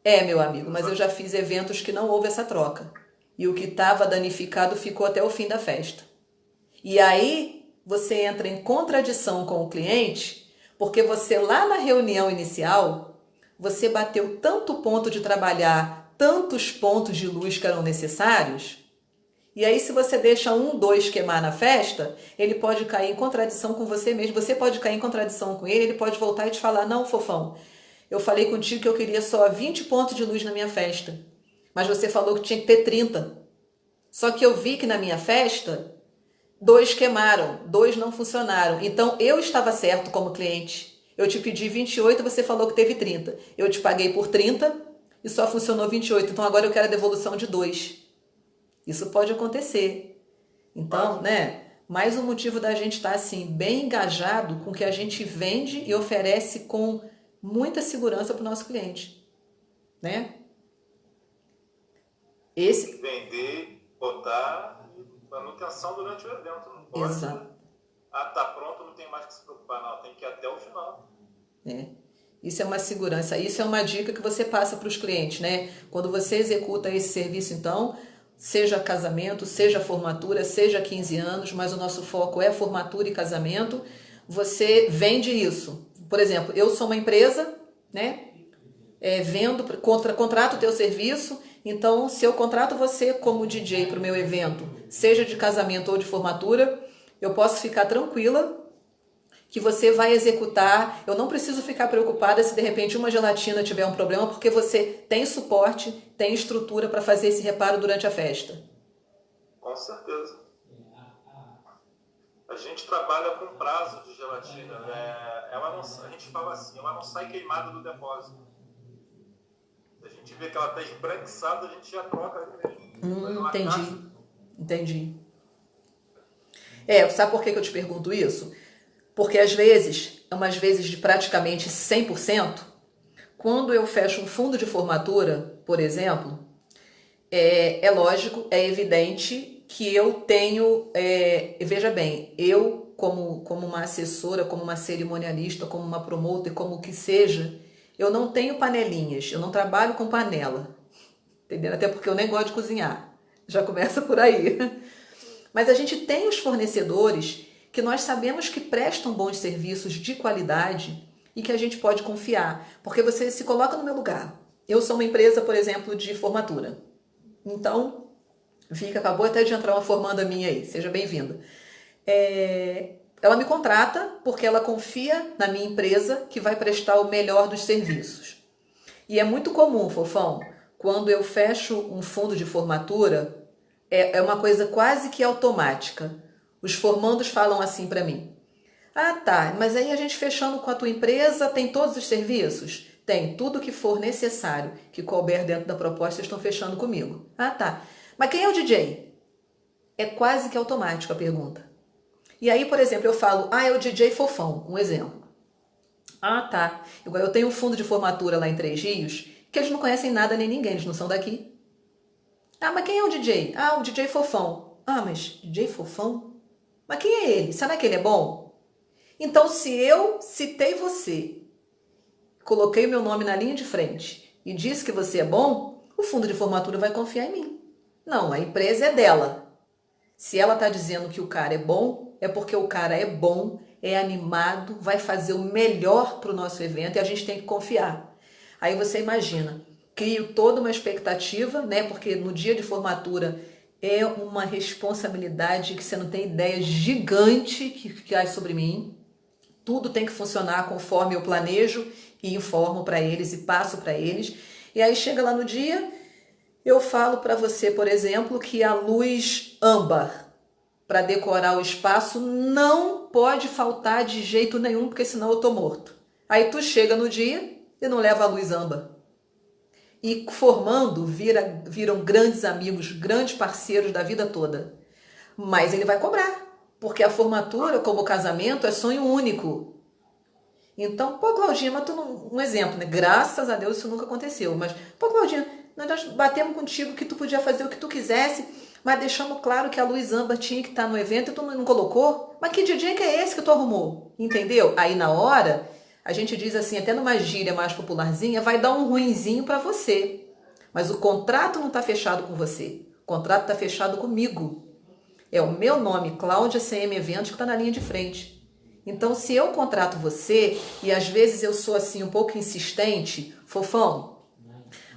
Meu amigo, mas eu já fiz eventos que não houve essa troca. E o que estava danificado ficou até o fim da festa. E aí você entra em contradição com o cliente, porque você lá na reunião inicial, você bateu tanto ponto de trabalhar, tantos pontos de luz que eram necessários, e aí se você deixa 1, 2 queimar na festa, ele pode cair em contradição com você mesmo, você pode cair em contradição com ele pode voltar e te falar, não, fofão, eu falei contigo que eu queria só 20 pontos de luz na minha festa, mas você falou que tinha que ter 30. Só que eu vi que na minha festa, 2 queimaram, 2 não funcionaram. Então, eu estava certo como cliente. Eu te pedi 28, você falou que teve 30. Eu te paguei por 30 e só funcionou 28. Então, agora eu quero a devolução de 2. Isso pode acontecer. Então, mais um motivo da gente estar assim, bem engajado com o que a gente vende e oferece com muita segurança para o nosso cliente. Né? Vender, botar... manutenção durante o evento, não pode. Exato. Tá pronto, não tem mais que se preocupar, não. Tem que ir até o final. Isso é uma segurança, isso é uma dica que você passa para os clientes, né? Quando você executa esse serviço, então, seja casamento, seja formatura, seja 15 anos, mas o nosso foco é formatura e casamento, você vende isso. Por exemplo, eu sou uma empresa, né? Contrato o teu serviço. Então, se eu contrato você como DJ para o meu evento, seja de casamento ou de formatura, eu posso ficar tranquila que você vai executar. Eu não preciso ficar preocupada se de repente uma gelatina tiver um problema, porque você tem suporte, tem estrutura para fazer esse reparo durante a festa. Com certeza. A gente trabalha com prazo de gelatina. A gente fala assim, ela não sai queimada do depósito. Se a gente vê que ela está esbranquiçada, a gente já troca ali mesmo. Entendi. Sabe por que eu te pergunto isso? Porque às vezes, umas vezes de praticamente 100%, quando eu fecho um fundo de formatura, por exemplo, é lógico, é evidente que eu tenho, veja bem, eu como uma assessora, como uma cerimonialista, como uma promoter, como o que seja, eu não tenho panelinhas, eu não trabalho com panela, entendeu? Até porque eu nem gosto de cozinhar, já começa por aí. Mas a gente tem os fornecedores que nós sabemos que prestam bons serviços de qualidade e que a gente pode confiar, porque você se coloca no meu lugar. Eu sou uma empresa, por exemplo, de formatura. Então, acabou até de entrar uma formanda minha aí, seja bem-vinda. Ela me contrata porque ela confia na minha empresa que vai prestar o melhor dos serviços. E é muito comum, fofão, quando eu fecho um fundo de formatura, é uma coisa quase que automática. Os formandos falam assim para mim: ah, tá, mas aí a gente fechando com a tua empresa tem todos os serviços? Tem, tudo que for necessário, que couber dentro da proposta, vocês estão fechando comigo. Ah, tá. Mas quem é o DJ? É quase que automático a pergunta. E aí, por exemplo, eu falo, é o DJ Fofão, um exemplo. Ah, tá. Igual eu tenho um fundo de formatura lá em Três Rios, que eles não conhecem nada nem ninguém, eles não são daqui. Ah, mas quem é o DJ? Ah, o DJ Fofão. Ah, mas DJ Fofão? Mas quem é ele? Será que ele é bom? Então, se eu citei você, coloquei o meu nome na linha de frente e disse que você é bom, o fundo de formatura vai confiar em mim. Não, a empresa é dela. Se ela está dizendo que o cara é bom, é porque o cara é bom, é animado, vai fazer o melhor para o nosso evento e a gente tem que confiar. Aí você imagina, crio toda uma expectativa, né? Porque no dia de formatura é uma responsabilidade que você não tem ideia, gigante que cai sobre mim. Tudo tem que funcionar conforme eu planejo e informo para eles e passo para eles. E aí chega lá no dia, eu falo para você, por exemplo, que a luz âmbar para decorar o espaço não pode faltar de jeito nenhum, porque senão eu tô morto. Aí tu chega no dia e não leva a luz âmbar. E formando, viram grandes amigos, grandes parceiros da vida toda. Mas ele vai cobrar, porque a formatura, como o casamento, é sonho único. Então, pô, Claudinha, mas tu não, um exemplo, né? Graças a Deus isso nunca aconteceu. Mas, pô, Claudinha, nós batemos contigo que tu podia fazer o que tu quisesse, mas deixamos claro que a luz âmbar tinha que estar no evento e tu não colocou? Mas que DJ que é esse que tu arrumou? Entendeu? Aí na hora, a gente diz assim, até numa gíria mais popularzinha, vai dar um ruinzinho pra você. Mas o contrato não tá fechado com você. O contrato tá fechado comigo. É o meu nome, Cláudia CM Eventos, que está na linha de frente. Então, se eu contrato você, e às vezes eu sou assim um pouco insistente, fofão,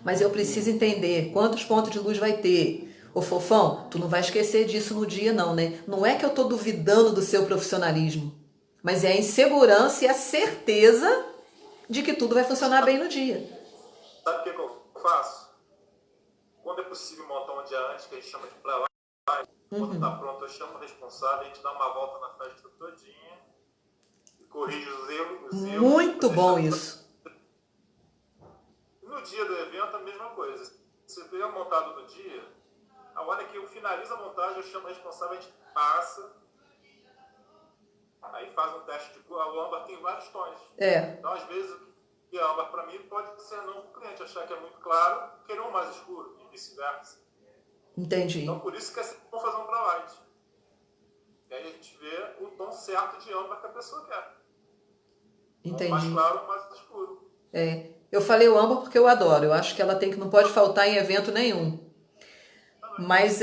mas eu preciso entender quantos pontos de luz vai ter. Ô fofão, tu não vai esquecer disso no dia não, né? Não é que eu tô duvidando do seu profissionalismo, mas é a insegurança e a certeza de que tudo vai funcionar bem no dia. Sabe o que eu faço? Quando é possível montar um dia antes, que a gente chama de pré-live, quando tá pronto eu chamo o responsável, a gente dá uma volta na festa todinha e corrige os erros. Muito bom isso. No dia do evento, a mesma coisa. Se tiver montado no dia, a hora que eu finalizo a montagem, eu chamo o responsável, a gente passa, aí faz um teste de cor. A âmbar tem vários tons. Então, às vezes, o que é âmbar para mim pode ser não para o cliente achar que é muito claro, querer um mais escuro, e vice-versa. Entendi. Então, por isso que é sempre bom fazer um pré-light. E aí a gente vê o tom certo de âmbar que a pessoa quer. Entendi. Um mais claro, um mais escuro. Eu falei o âmbar porque eu adoro. Eu acho que ela não pode faltar em evento nenhum. Mas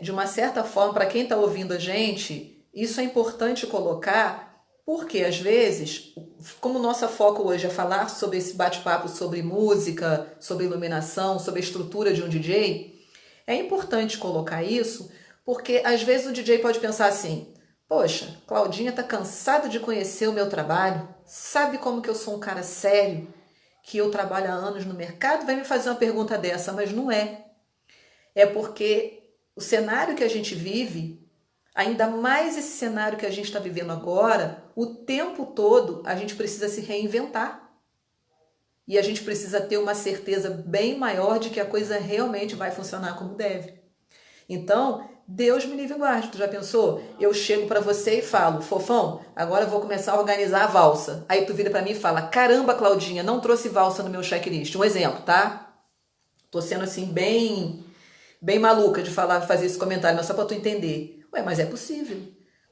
de uma certa forma, para quem está ouvindo a gente, isso é importante colocar, porque às vezes, como o nosso foco hoje é falar sobre esse bate-papo sobre música, sobre iluminação, sobre a estrutura de um DJ, é importante colocar isso, porque às vezes o DJ pode pensar assim, poxa, Claudinha tá cansada de conhecer o meu trabalho, sabe como que eu sou um cara sério, que eu trabalho há anos no mercado, vai me fazer uma pergunta dessa, mas não é. É porque o cenário que a gente vive, ainda mais esse cenário que a gente está vivendo agora, o tempo todo a gente precisa se reinventar. E a gente precisa ter uma certeza bem maior de que a coisa realmente vai funcionar como deve. Então, Deus me livre e guarde. Tu já pensou? Eu chego para você e falo, fofão, agora eu vou começar a organizar a valsa. Aí tu vira para mim e fala, caramba, Claudinha, não trouxe valsa no meu checklist. Um exemplo, tá? Tô sendo assim bem maluca de fazer esse comentário, mas só para tu entender. Ué, mas é possível.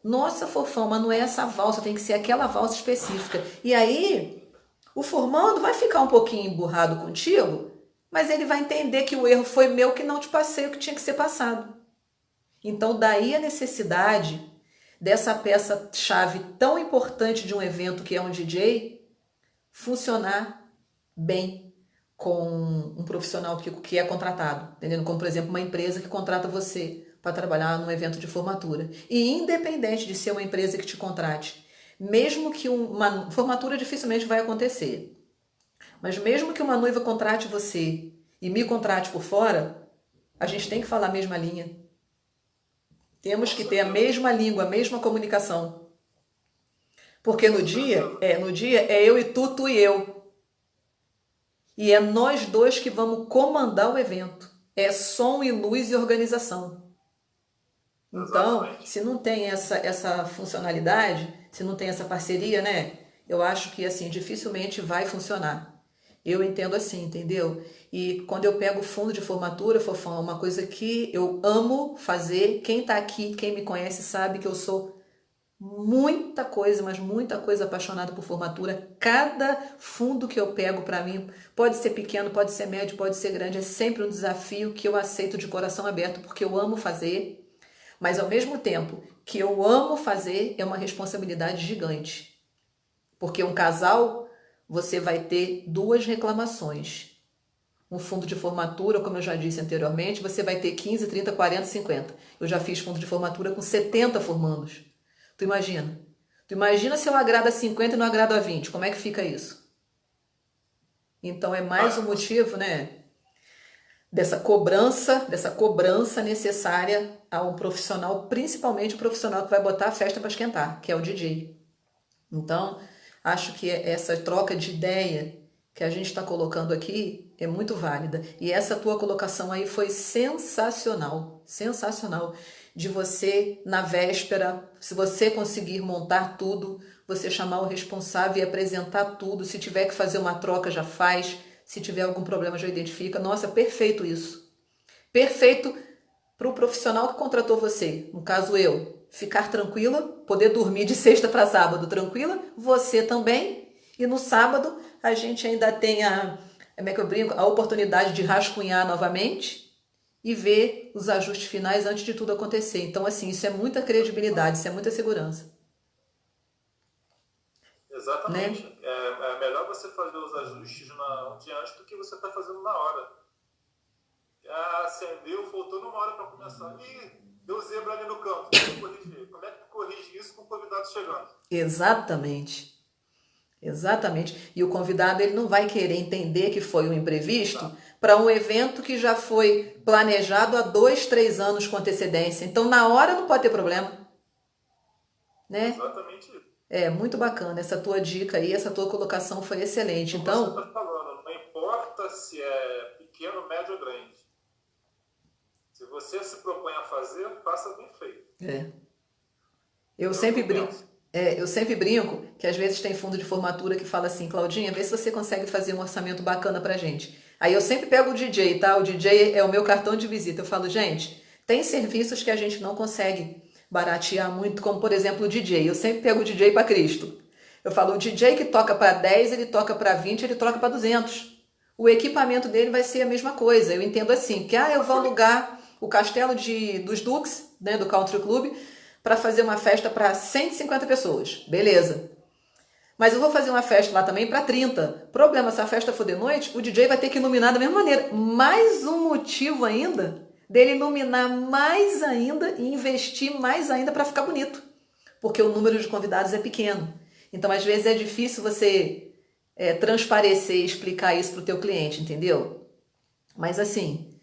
Nossa, fofão, mas não é essa valsa, tem que ser aquela valsa específica. E aí, o formando vai ficar um pouquinho emburrado contigo, mas ele vai entender que o erro foi meu, que não te passei o que tinha que ser passado. Então, daí a necessidade dessa peça-chave tão importante de um evento que é um DJ funcionar bem com um profissional que é contratado, entendendo? Como, por exemplo, uma empresa que contrata você para trabalhar num evento de formatura. E independente de ser uma empresa que te contrate, mesmo que uma formatura dificilmente vai acontecer, mas mesmo que uma noiva contrate você e me contrate por fora, a gente tem que falar a mesma linha. Temos que ter a mesma língua, a mesma comunicação. Porque no dia é eu e tu e eu. E é nós dois que vamos comandar o evento. É som e luz e organização. Então, se não tem essa funcionalidade, se não tem essa parceria, né? Eu acho que assim, dificilmente vai funcionar. Eu entendo assim, entendeu? E quando eu pego fundo de formatura, fofão, é uma coisa que eu amo fazer. Quem tá aqui, quem me conhece, sabe que eu sou muita coisa, mas muita coisa apaixonada por formatura. Cada fundo que eu pego para mim, pode ser pequeno, pode ser médio, pode ser grande, é sempre um desafio que eu aceito de coração aberto, porque eu amo fazer, mas ao mesmo tempo que eu amo fazer, é uma responsabilidade gigante. Porque um casal, você vai ter duas reclamações. Um fundo de formatura, como eu já disse anteriormente, você vai ter 15, 30, 40, 50. Eu já fiz fundo de formatura com 70 formandos. Tu imagina? Tu imagina se eu agrado a 50 e não agrado a 20. Como é que fica isso? Então é mais um motivo, né? dessa cobrança necessária a um profissional, principalmente o profissional que vai botar a festa para esquentar, que é o DJ. Então, acho que essa troca de ideia que a gente está colocando aqui é muito válida. E essa tua colocação aí foi sensacional, sensacional. De você, na véspera, se você conseguir montar tudo, você chamar o responsável e apresentar tudo. Se tiver que fazer uma troca, já faz. Se tiver algum problema, já identifica. Nossa, perfeito isso. Perfeito para o profissional que contratou você, no caso eu, ficar tranquila, poder dormir de sexta para sábado tranquila, você também. E no sábado a gente ainda tem como é que eu brinco, a oportunidade de rascunhar novamente e ver os ajustes finais antes de tudo acontecer. Então, assim, isso é muita credibilidade, isso é muita segurança. Exatamente. Né? É melhor você fazer os ajustes um dia antes do que você está fazendo na hora. Acendeu, faltou uma hora para começar. Ih, deu zebra ali no canto. Como é que tu corrige isso com o convidado chegando? Exatamente. Exatamente. E o convidado ele não vai querer entender que foi um imprevisto para um evento que já foi planejado há 2, 3 anos com antecedência. Então, na hora não pode ter problema, né? Exatamente isso. É muito bacana essa tua dica aí, essa tua colocação foi excelente. Como Então, você está falando, não importa se é pequeno, médio ou grande. Se você se propõe a fazer, faça bem feito. eu sempre brinco. Eu sempre brinco que às vezes tem fundo de formatura que fala assim, Claudinha, vê se você consegue fazer um orçamento bacana pra gente. Aí eu sempre pego o DJ, tá? O DJ é o meu cartão de visita. Eu falo, gente, tem serviços que a gente não consegue baratear muito, como por exemplo o DJ. Eu sempre pego o DJ para Cristo. Eu falo, o DJ que toca para 10, ele toca para 20, ele toca para 200. O equipamento dele vai ser a mesma coisa. Eu entendo assim, que eu vou alugar o castelo dos Duques, né, do Country Club, para fazer uma festa para 150 pessoas. Beleza. Mas eu vou fazer uma festa lá também para 30. Problema, se a festa for de noite, o DJ vai ter que iluminar da mesma maneira. Mais um motivo ainda dele iluminar mais ainda e investir mais ainda para ficar bonito. Porque o número de convidados é pequeno. Então, às vezes, é difícil você transparecer e explicar isso para o teu cliente, entendeu? Mas, assim,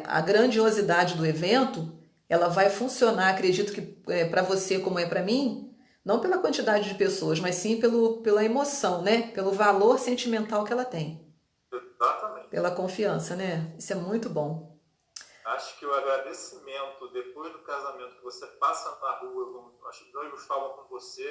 a grandiosidade do evento, ela vai funcionar, acredito que para você como é para mim, não pela quantidade de pessoas, mas sim pela emoção, né? Pelo valor sentimental que ela tem. Exatamente. Pela confiança, né? Isso é muito bom. Acho que o agradecimento depois do casamento, que você passa na rua, acho que noivos falam com você,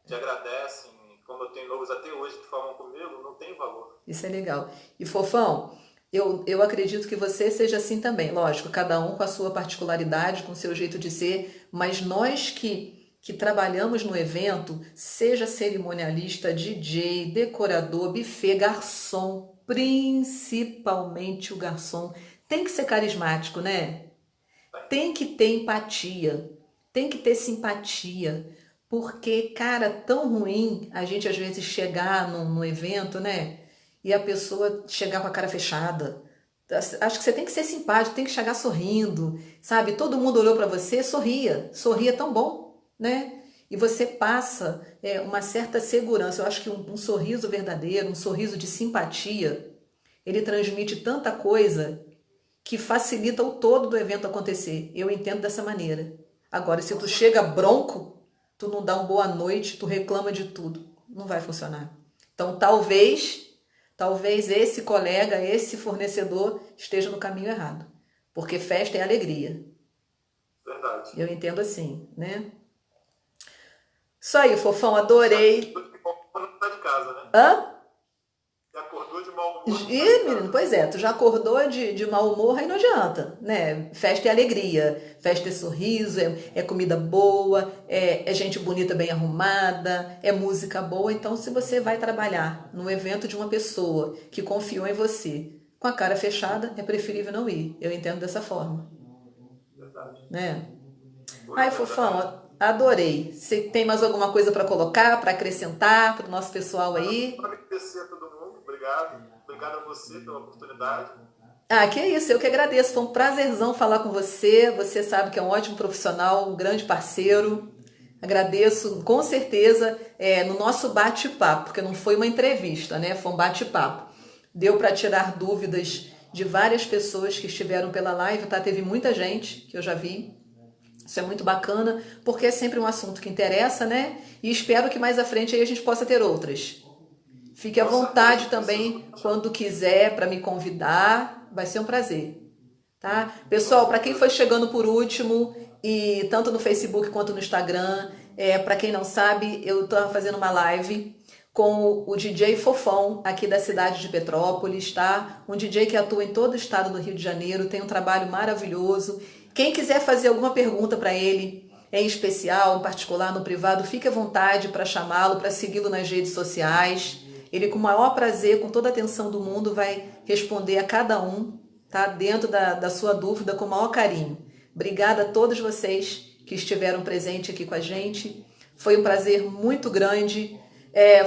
te agradecem, como eu tenho noivos até hoje que falam comigo, não tem valor. Isso é legal. E Fofão, eu acredito que você seja assim também. Lógico, cada um com a sua particularidade, com o seu jeito de ser, mas nós que trabalhamos no evento, seja cerimonialista, DJ, decorador, buffet, garçom, principalmente o garçom, tem que ser carismático, né? Tem que ter empatia, tem que ter simpatia, porque, cara, tão ruim a gente às vezes chegar num evento, né? E a pessoa chegar com a cara fechada. Acho que você tem que ser simpático, tem que chegar sorrindo, sabe? Todo mundo olhou para você, sorria, sorria tão bom, né? E você passa uma certa segurança. Eu acho que um sorriso verdadeiro, um sorriso de simpatia, ele transmite tanta coisa que facilita o todo do evento acontecer. Eu entendo dessa maneira. Agora, se tu chega bronco, tu não dá uma boa noite, tu reclama de tudo, não vai funcionar. Então, talvez esse colega, esse fornecedor esteja no caminho errado, porque festa é alegria. Verdade. Eu entendo assim, né? Isso aí, Fofão, adorei. Não tá de casa, né? Hã? Acordou de mau humor. Ih, menino, pois é, tu já acordou de mau humor, aí não adianta, né? Festa é alegria, festa é sorriso, é comida boa, é gente bonita bem arrumada, é música boa. Então, se você vai trabalhar no evento de uma pessoa que confiou em você com a cara fechada, é preferível não ir. Eu entendo dessa forma. Verdade. Né? Ai, Fofão, adorei. Você tem mais alguma coisa para colocar, para acrescentar para o nosso pessoal aí? Para agradecer a todo mundo, obrigado. Obrigado a você pela oportunidade. Ah, que isso, eu que agradeço. Foi um prazerzão falar com você. Você sabe que é um ótimo profissional, um grande parceiro. Agradeço, com certeza, no nosso bate-papo, porque não foi uma entrevista, né? Foi um bate-papo. Deu para tirar dúvidas de várias pessoas que estiveram pela live, tá? Teve muita gente que eu já vi. Isso é muito bacana, porque é sempre um assunto que interessa, né? E espero que mais à frente aí a gente possa ter outras. Fique à vontade também, quando quiser, para me convidar. Vai ser um prazer, tá? Pessoal, para quem foi chegando por último, e tanto no Facebook quanto no Instagram, para quem não sabe, eu estou fazendo uma live com o DJ Fofão, aqui da cidade de Petrópolis, tá? Um DJ que atua em todo o estado do Rio de Janeiro, tem um trabalho maravilhoso. Quem quiser fazer alguma pergunta para ele, em especial, em particular, no privado, fique à vontade para chamá-lo, para segui-lo nas redes sociais. Ele, com o maior prazer, com toda a atenção do mundo, vai responder a cada um, tá? Dentro da sua dúvida, com o maior carinho. Obrigada a todos vocês que estiveram presentes aqui com a gente. Foi um prazer muito grande.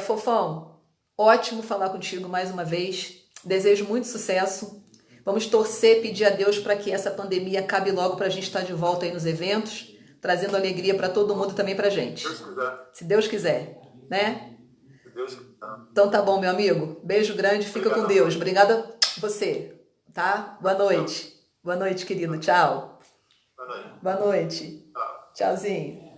Fofão, ótimo falar contigo mais uma vez. Desejo muito sucesso. Vamos torcer, pedir a Deus para que essa pandemia acabe logo, para a gente estar de volta aí nos eventos, trazendo alegria para todo mundo e também para a gente. Se Deus quiser, né? Se Deus quiser. Então tá bom, meu amigo. Beijo grande, fica com Deus. Obrigada a você, tá? Boa noite. Boa noite, querido. Tchau. Boa noite. Boa noite. Tchau. Tchauzinho.